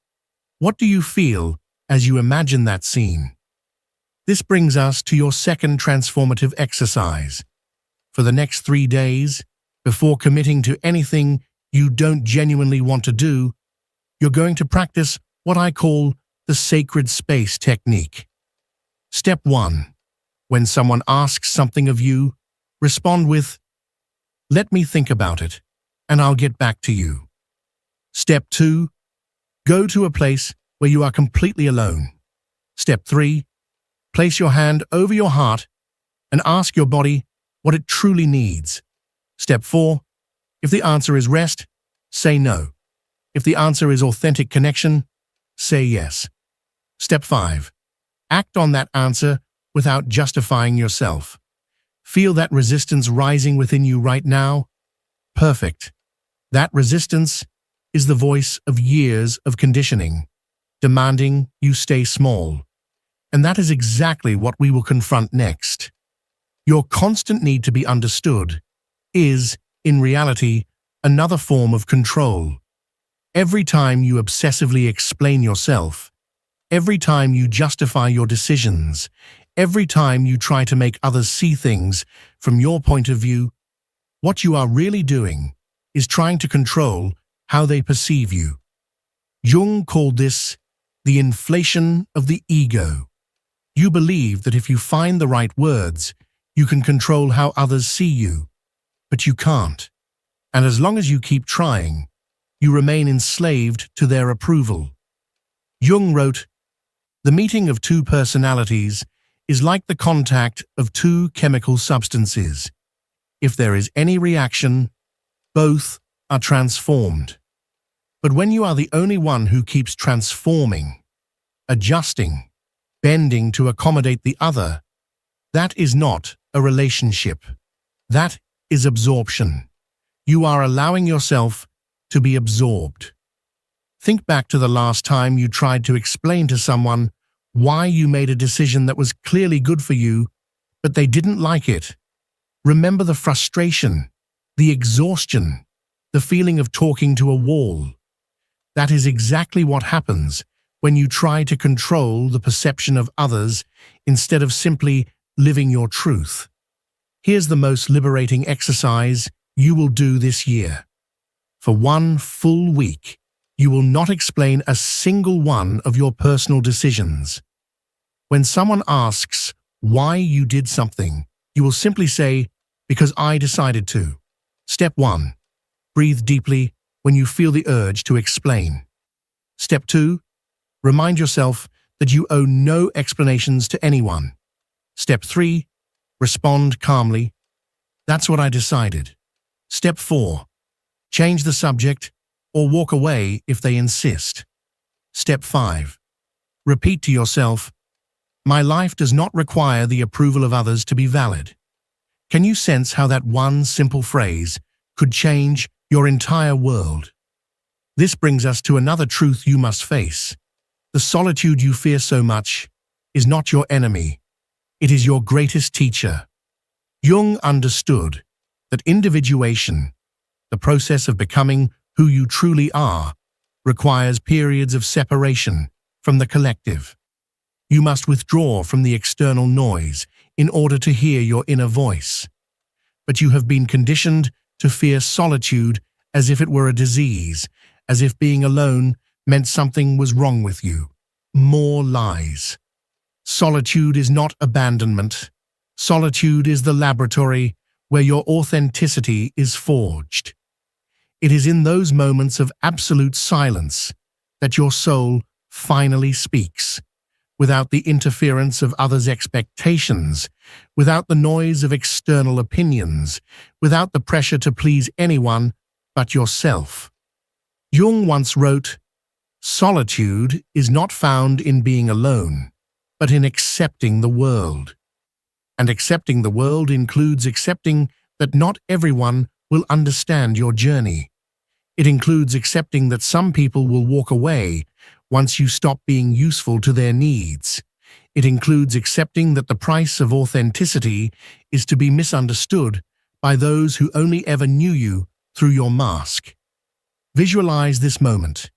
What do you feel as you imagine that scene? This brings us to your second transformative exercise. For the next 3 days, before committing to anything you don't genuinely want to do, you're going to practice what I call the sacred space technique. Step 1. When someone asks something of you, respond with, "Let me think about it, and I'll get back to you." Step 2. Go to a place where you are completely alone. Step 3. Place your hand over your heart and ask your body what it truly needs. Step 4. If the answer is rest, say no. If the answer is authentic connection, say yes. Step 5. Act on that answer without justifying yourself. Feel that resistance rising within you right now? Perfect. That resistance is the voice of years of conditioning, demanding you stay small. And that is exactly what we will confront next. Your constant need to be understood is, in reality, another form of control. Every time you obsessively explain yourself, every time you justify your decisions, every time you try to make others see things from your point of view, what you are really doing is trying to control how they perceive you. Jung called this the inflation of the ego. You believe that if you find the right words, you can control how others see you, but you can't. And as long as you keep trying, you remain enslaved to their approval. Jung wrote, "The meeting of two personalities is like the contact of two chemical substances. If there is any reaction, both are transformed. But when you are the only one who keeps transforming, adjusting, bending to accommodate the other, that is not a relationship. That is absorption. You are allowing yourself to be absorbed." Think back to the last time you tried to explain to someone why you made a decision that was clearly good for you, but they didn't like it. Remember the frustration, the exhaustion, the feeling of talking to a wall. That is exactly what happens when you try to control the perception of others instead of simply living your truth. Here's the most liberating exercise you will do this year. For 1 full week, you will not explain a single one of your personal decisions. When someone asks why you did something, you will simply say, "Because I decided to." Step 1. Breathe deeply when you feel the urge to explain. Step 2. Remind yourself that you owe no explanations to anyone. Step 3. Respond calmly. "That's what I decided." Step 4. Change the subject or walk away if they insist. Step 5. Repeat to yourself, "My life does not require the approval of others to be valid." Can you sense how that one simple phrase could change your entire world? This brings us to another truth you must face. The solitude you fear so much is not your enemy. It is your greatest teacher. Jung understood that individuation, the process of becoming who you truly are, requires periods of separation from the collective. You must withdraw from the external noise in order to hear your inner voice. But you have been conditioned to fear solitude as if it were a disease, as if being alone meant something was wrong with you. More lies. Solitude is not abandonment. Solitude is the laboratory where your authenticity is forged. It is in those moments of absolute silence that your soul finally speaks, without the interference of others' expectations, without the noise of external opinions, without the pressure to please anyone but yourself. Jung once wrote, "Solitude is not found in being alone, but in accepting the world." And accepting the world includes accepting that not everyone will understand your journey. It includes accepting that some people will walk away once you stop being useful to their needs. It includes accepting that the price of authenticity is to be misunderstood by those who only ever knew you through your mask. Visualize this moment.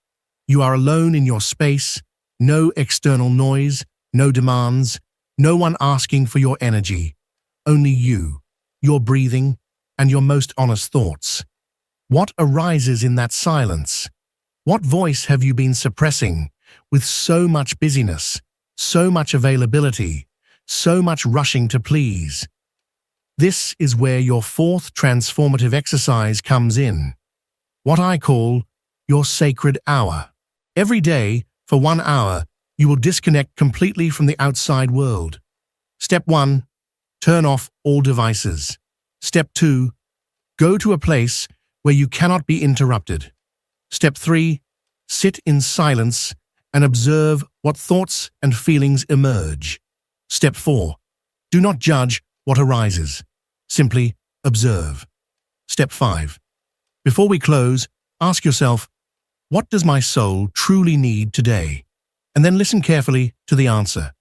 You are alone in your space, no external noise, no demands, no one asking for your energy, only you. your breathing, and your most honest thoughts. What arises in that silence? What voice have you been suppressing with so much busyness, so much availability, so much rushing to please? This is where your fourth transformative exercise comes in, what I call your sacred hour. Every day, for 1 hour, you will disconnect completely from the outside world. Step 1, turn off all devices. Step 2, go to a place where you cannot be interrupted. Step 3, sit in silence and observe what thoughts and feelings emerge. Step 4, do not judge what arises. Simply observe. Step 5, before we close, ask yourself, what does my soul truly need today? And then listen carefully to the answer.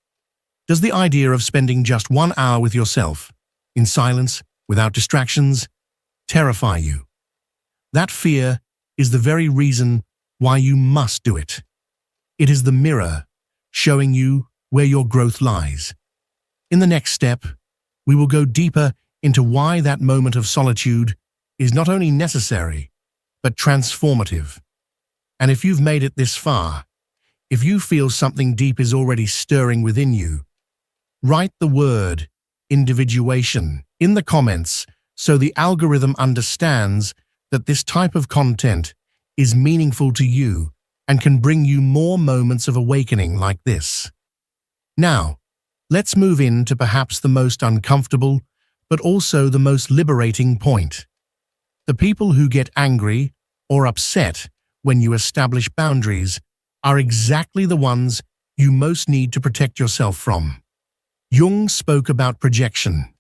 Does the idea of spending just 1 hour with yourself, in silence, without distractions, terrify you? That fear is the very reason why you must do it. It is the mirror showing you where your growth lies. In the next step, we will go deeper into why that moment of solitude is not only necessary, but transformative. And if you've made it this far, if you feel something deep is already stirring within you, write the word individuation in the comments so the algorithm understands that this type of content is meaningful to you and can bring you more moments of awakening like this. Now, let's move into perhaps the most uncomfortable, but also the most liberating point. The people who get angry or upset when you establish boundaries are exactly the ones you most need to protect yourself from. Jung spoke about projection,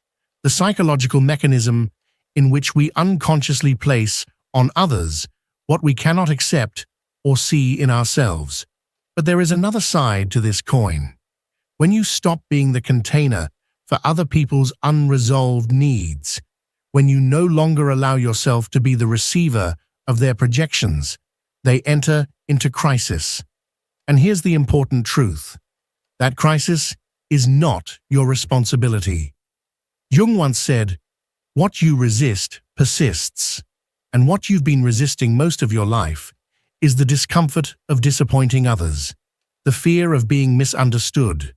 the psychological mechanism in which we unconsciously place on others what we cannot accept or see in ourselves. But there is another side to this coin. When you stop being the container for other people's unresolved needs, when you no longer allow yourself to be the receiver of their projections, they enter into crisis. And here's the important truth. That crisis is not your responsibility. Jung once said, "What you resist persists," and what you've been resisting most of your life is the discomfort of disappointing others, the fear of being misunderstood,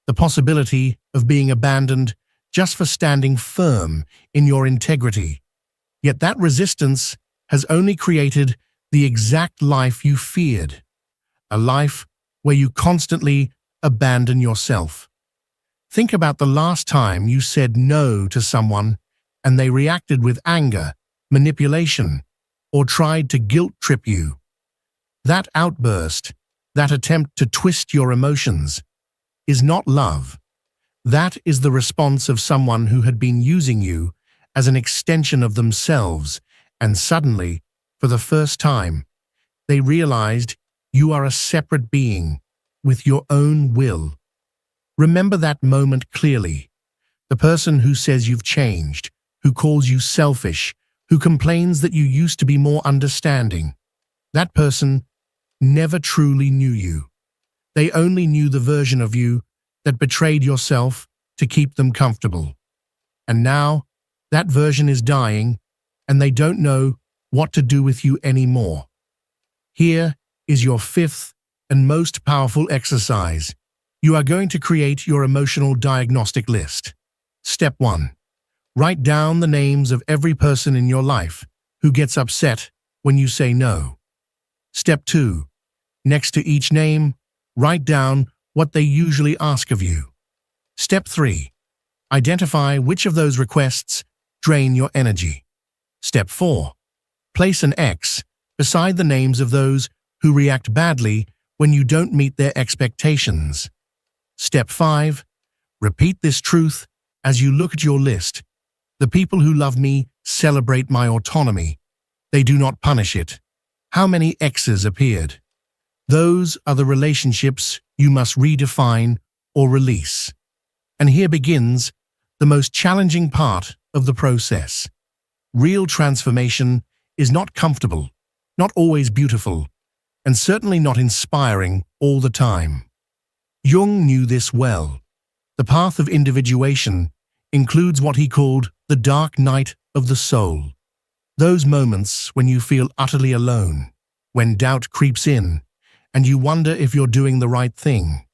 the possibility of being abandoned just for standing firm in your integrity. Yet that resistance has only created the exact life you feared, a life where you constantly abandon yourself. Think about the last time you said no to someone and they reacted with anger, manipulation, or tried to guilt-trip you. That outburst, that attempt to twist your emotions, is not love. That is the response of someone who had been using you as an extension of themselves, and suddenly, for the first time, they realized you are a separate being with your own will. Remember that moment clearly. The person who says you've changed, who calls you selfish, who complains that you used to be more understanding. That person never truly knew you. They only knew the version of you that betrayed yourself to keep them comfortable. And now, that version is dying, and they don't know what to do with you anymore. Here is your fifth and most powerful exercise. You are going to create your emotional diagnostic list. Step 1. Write down the names of every person in your life who gets upset when you say no. Step 2. Next to each name, write down what they usually ask of you. Step 3. Identify which of those requests drain your energy. Step 4. Place an X beside the names of those who react badly when you don't meet their expectations. Step 5. Repeat this truth as you look at your list. The people who love me celebrate my autonomy. They do not punish it. How many X's appeared? Those are the relationships you must redefine or release. And here begins the most challenging part of the process. Real transformation is not comfortable, not always beautiful, and certainly not inspiring all the time. Jung knew this well. The path of individuation includes what he called the dark night of the soul. Those moments when you feel utterly alone, when doubt creeps in, and you wonder if you're doing the right thing,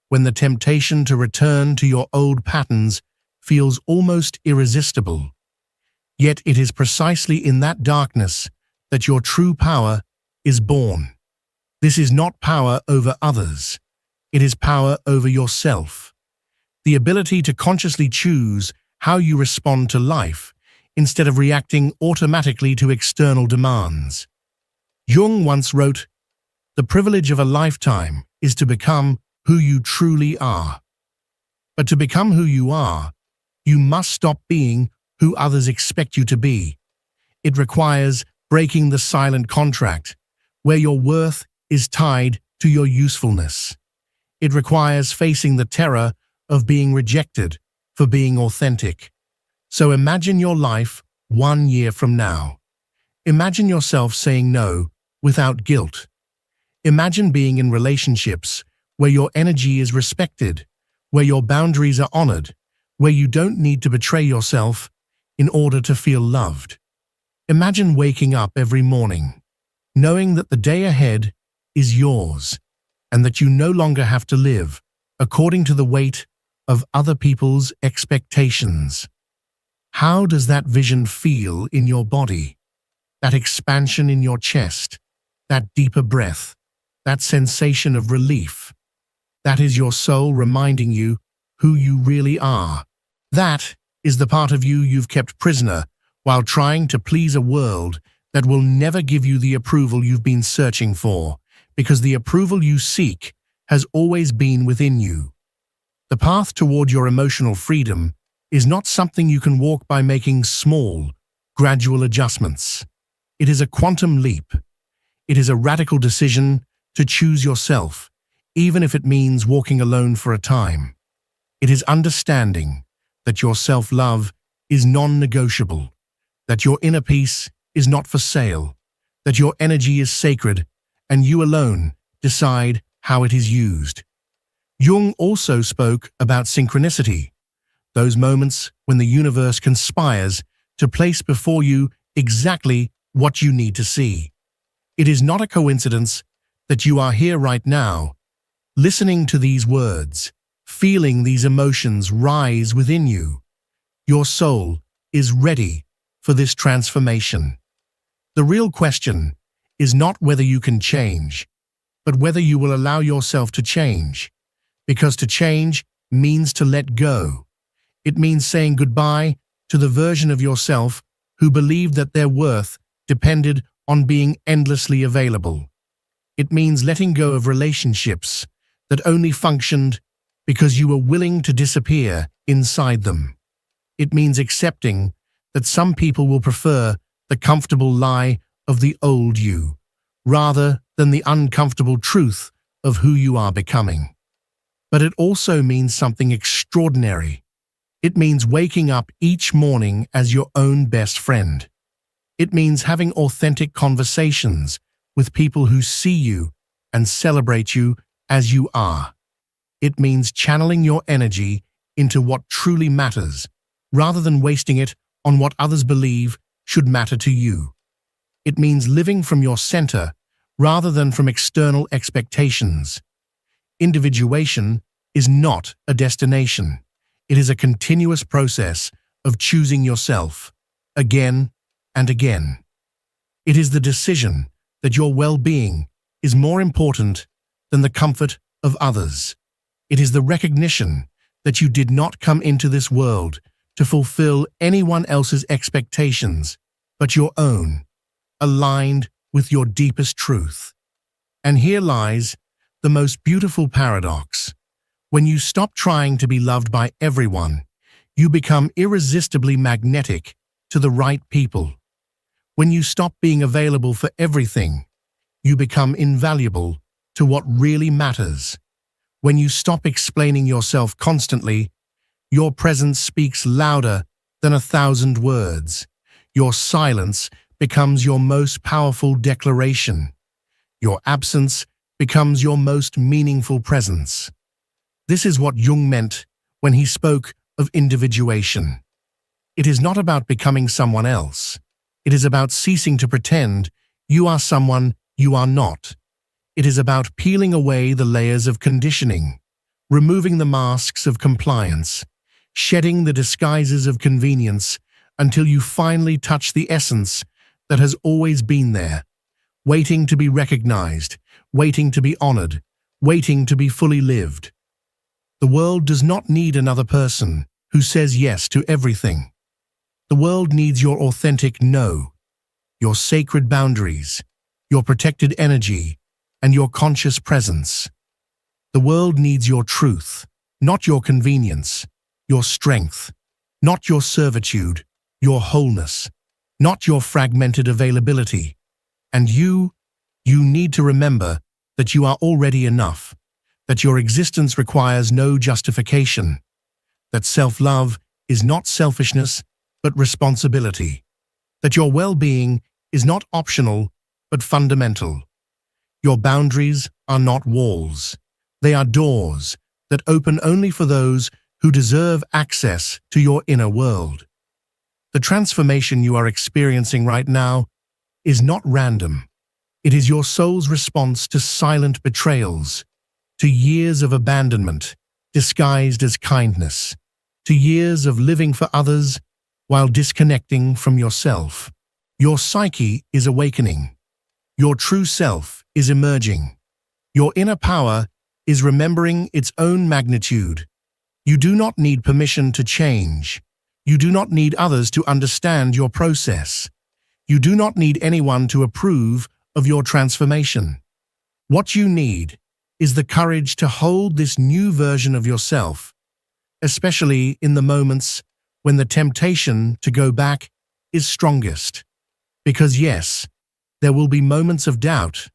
when the temptation to return to your old patterns feels almost irresistible. Yet it is precisely in that darkness that your true power is born. This is not power over others. It is power over yourself. The ability to consciously choose how you respond to life instead of reacting automatically to external demands. Jung once wrote, "The privilege of a lifetime is to become who you truly are." But to become who you are, you must stop being who others expect you to be. It requires breaking the silent contract, where your worth is tied to your usefulness. It requires facing the terror of being rejected for being authentic. So imagine your life 1 year from now. Imagine yourself saying no without guilt. Imagine being in relationships where your energy is respected, where your boundaries are honored, where you don't need to betray yourself in order to feel loved. Imagine waking up every morning, knowing that the day ahead is yours, and that you no longer have to live according to the weight of other people's expectations. How does that vision feel in your body? That expansion in your chest, that deeper breath, that sensation of relief. That is your soul reminding you who you really are. That is the part of you you've kept prisoner while trying to please a world that will never give you the approval you've been searching for, because the approval you seek has always been within you. The path toward your emotional freedom is not something you can walk by making small, gradual adjustments. It is a quantum leap. It is a radical decision to choose yourself, even if it means walking alone for a time. It is understanding that your self-love is non-negotiable, that your inner peace is not for sale, that your energy is sacred, and you alone decide how it is used. Jung also spoke about synchronicity, those moments when the universe conspires to place before you exactly what you need to see. It is not a coincidence that you are here right now, listening to these words, feeling these emotions rise within you. Your soul is ready for this transformation. The real question is not whether you can change, but whether you will allow yourself to change. Because to change means to let go. It means saying goodbye to the version of yourself who believed that their worth depended on being endlessly available. It means letting go of relationships that only functioned because you were willing to disappear inside them. It means accepting that some people will prefer the comfortable lie of the old you, rather than the uncomfortable truth of who you are becoming. But it also means something extraordinary. It means waking up each morning as your own best friend. It means having authentic conversations with people who see you and celebrate you as you are. It means channeling your energy into what truly matters, rather than wasting it on what others believe should matter to you. It means living from your center rather than from external expectations. Individuation is not a destination. It is a continuous process of choosing yourself, again and again. It is the decision that your well-being is more important than the comfort of others. It is the recognition that you did not come into this world to fulfill anyone else's expectations, but your own, aligned with your deepest truth. And here lies the most beautiful paradox. When you stop trying to be loved by everyone, you become irresistibly magnetic to the right people. When you stop being available for everything, you become invaluable to what really matters. When you stop explaining yourself constantly, your presence speaks louder than 1,000 words. Your silence becomes your most powerful declaration. Your absence becomes your most meaningful presence. This is what Jung meant when he spoke of individuation. It is not about becoming someone else. It is about ceasing to pretend you are someone you are not. It is about peeling away the layers of conditioning, removing the masks of compliance, shedding the disguises of convenience until you finally touch the essence that has always been there, waiting to be recognized, waiting to be honored, waiting to be fully lived. The world does not need another person who says yes to everything. The world needs your authentic no, your sacred boundaries, your protected energy, and your conscious presence. The world needs your truth, not your convenience, your strength, not your servitude, your wholeness, not your fragmented availability. And you need to remember that you are already enough, that your existence requires no justification, that self-love is not selfishness, but responsibility, that your well-being is not optional, but fundamental. Your boundaries are not walls. They are doors that open only for those who deserve access to your inner world. The transformation you are experiencing right now is not random. It is your soul's response to silent betrayals, to years of abandonment disguised as kindness, to years of living for others while disconnecting from yourself. Your psyche is awakening. Your true self is emerging. Your inner power is remembering its own magnitude. You do not need permission to change. You do not need others to understand your process. You do not need anyone to approve of your transformation. What you need is the courage to hold this new version of yourself, especially in the moments when the temptation to go back is strongest. Because yes, there will be moments of doubt.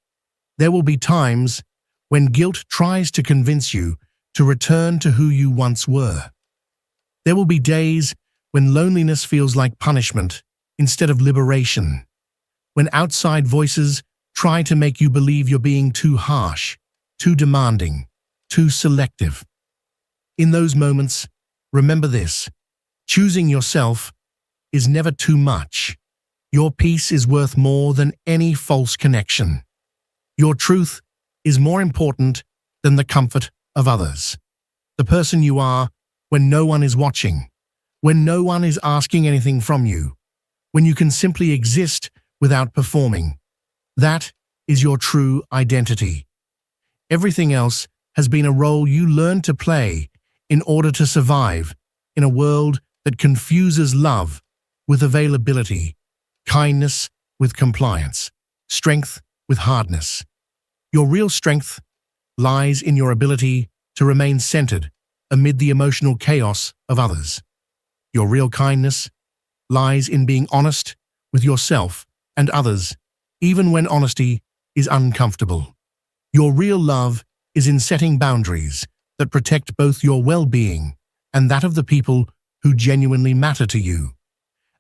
There will be times when guilt tries to convince you to return to who you once were. There will be days when loneliness feels like punishment instead of liberation, when outside voices try to make you believe you're being too harsh, too demanding, too selective. In those moments, remember this: choosing yourself is never too much. Your peace is worth more than any false connection. Your truth is more important than the comfort of others. The person you are when no one is watching, when no one is asking anything from you, when you can simply exist without performing. That is your true identity. Everything else has been a role you learned to play in order to survive in a world that confuses love with availability, kindness with compliance, strength with hardness. Your real strength lies in your ability to remain centered amid the emotional chaos of others. Your real kindness lies in being honest with yourself and others, even when honesty is uncomfortable. Your real love is in setting boundaries that protect both your well-being and that of the people who genuinely matter to you.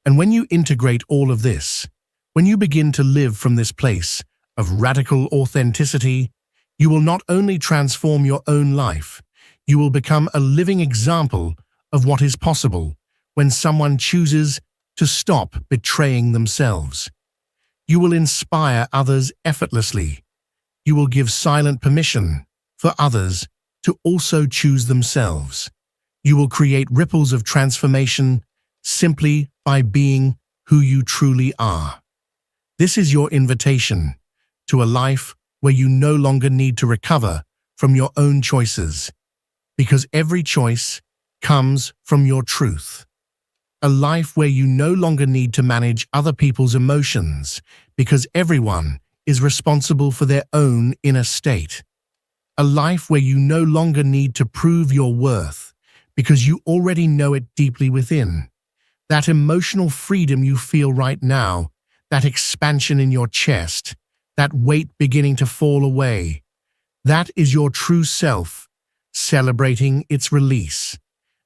And when you integrate all of this, when you begin to live from this place of radical authenticity, you will not only transform your own life, you will become a living example of what is possible when someone chooses to stop betraying themselves. You will inspire others effortlessly. You will give silent permission for others to also choose themselves. You will create ripples of transformation simply by being who you truly are. This is your invitation to a life where you no longer need to recover from your own choices, because every choice comes from your truth. A life where you no longer need to manage other people's emotions, because everyone is responsible for their own inner state. A life where you no longer need to prove your worth, because you already know it deeply within. That emotional freedom you feel right now, that expansion in your chest, that weight beginning to fall away, that is your true self, celebrating its release.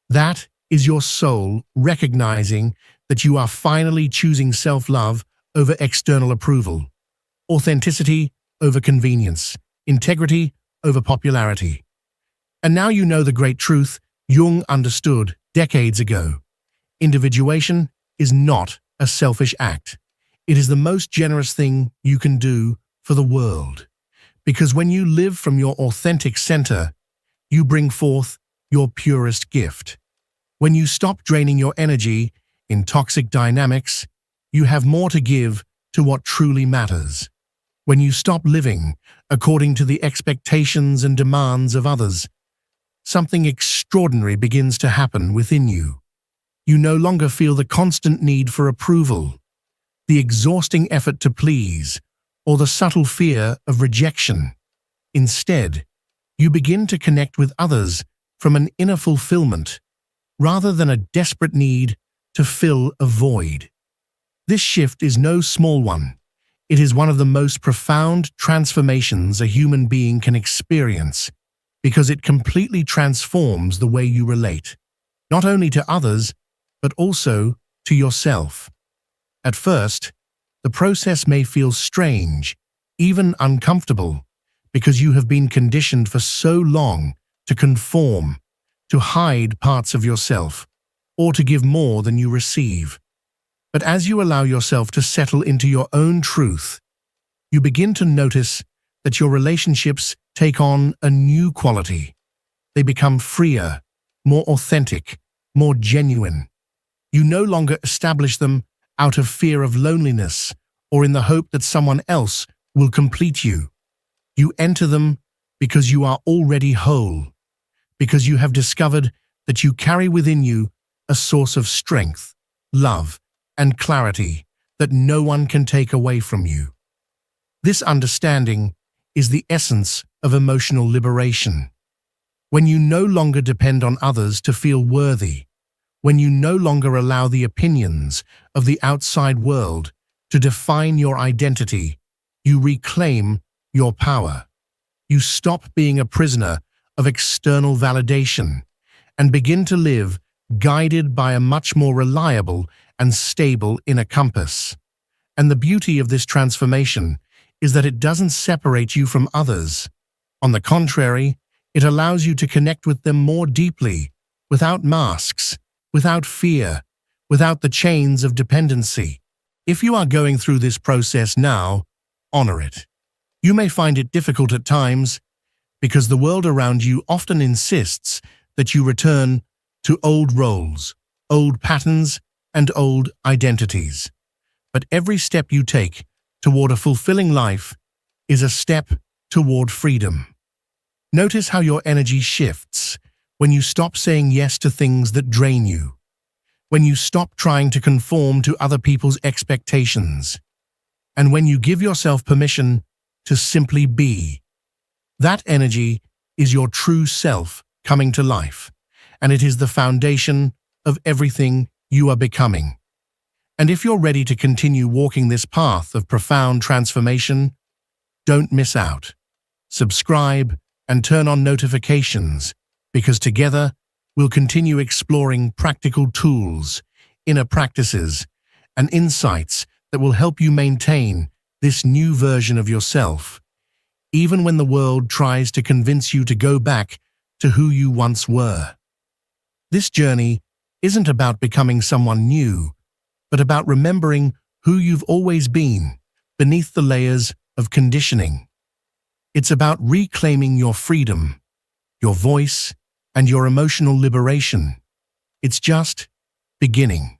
That is your soul recognizing that you are finally choosing self-love over external approval, authenticity over convenience, integrity over popularity. And now you know the great truth Jung understood decades ago, individuation is not a selfish act. It is the most generous thing you can do for the world. Because when you live from your authentic center, you bring forth your purest gift. When you stop draining your energy in toxic dynamics, you have more to give to what truly matters. When you stop living according to the expectations and demands of others, something extraordinary begins to happen within you. You no longer feel the constant need for approval, the exhausting effort to please, or the subtle fear of rejection. Instead, you begin to connect with others from an inner fulfillment, rather than a desperate need to fill a void. This shift is no small one. It is one of the most profound transformations a human being can experience, because it completely transforms the way you relate, not only to others, but also to yourself. At first, the process may feel strange, even uncomfortable, because you have been conditioned for so long to conform, to hide parts of yourself, or to give more than you receive. But as you allow yourself to settle into your own truth, you begin to notice that your relationships take on a new quality. They become freer, more authentic, more genuine. You no longer establish them out of fear of loneliness or in the hope that someone else will complete you. You enter them because you are already whole, because you have discovered that you carry within you a source of strength, love, and clarity that no one can take away from you. This understanding is the essence of emotional liberation. When you no longer depend on others to feel worthy, when you no longer allow the opinions of the outside world to define your identity, you reclaim your power. You stop being a prisoner of external validation and begin to live guided by a much more reliable and stable inner compass. And the beauty of this transformation is that it doesn't separate you from others. On the contrary, it allows you to connect with them more deeply, without masks, without fear, without the chains of dependency. If you are going through this process now, honor it. You may find it difficult at times, because the world around you often insists that you return to old roles, old patterns, and old identities. But every step you take toward a fulfilling life is a step toward freedom. Notice how your energy shifts when you stop saying yes to things that drain you, when you stop trying to conform to other people's expectations, and when you give yourself permission to simply be. That energy is your true self coming to life, and it is the foundation of everything you are becoming. And if you're ready to continue walking this path of profound transformation, don't miss out. Subscribe and turn on notifications, because together we'll continue exploring practical tools, inner practices, and insights that will help you maintain this new version of yourself, even when the world tries to convince you to go back to who you once were. This journey isn't about becoming someone new, but about remembering who you've always been beneath the layers of conditioning. It's about reclaiming your freedom, your voice, and your emotional liberation. It's just beginning.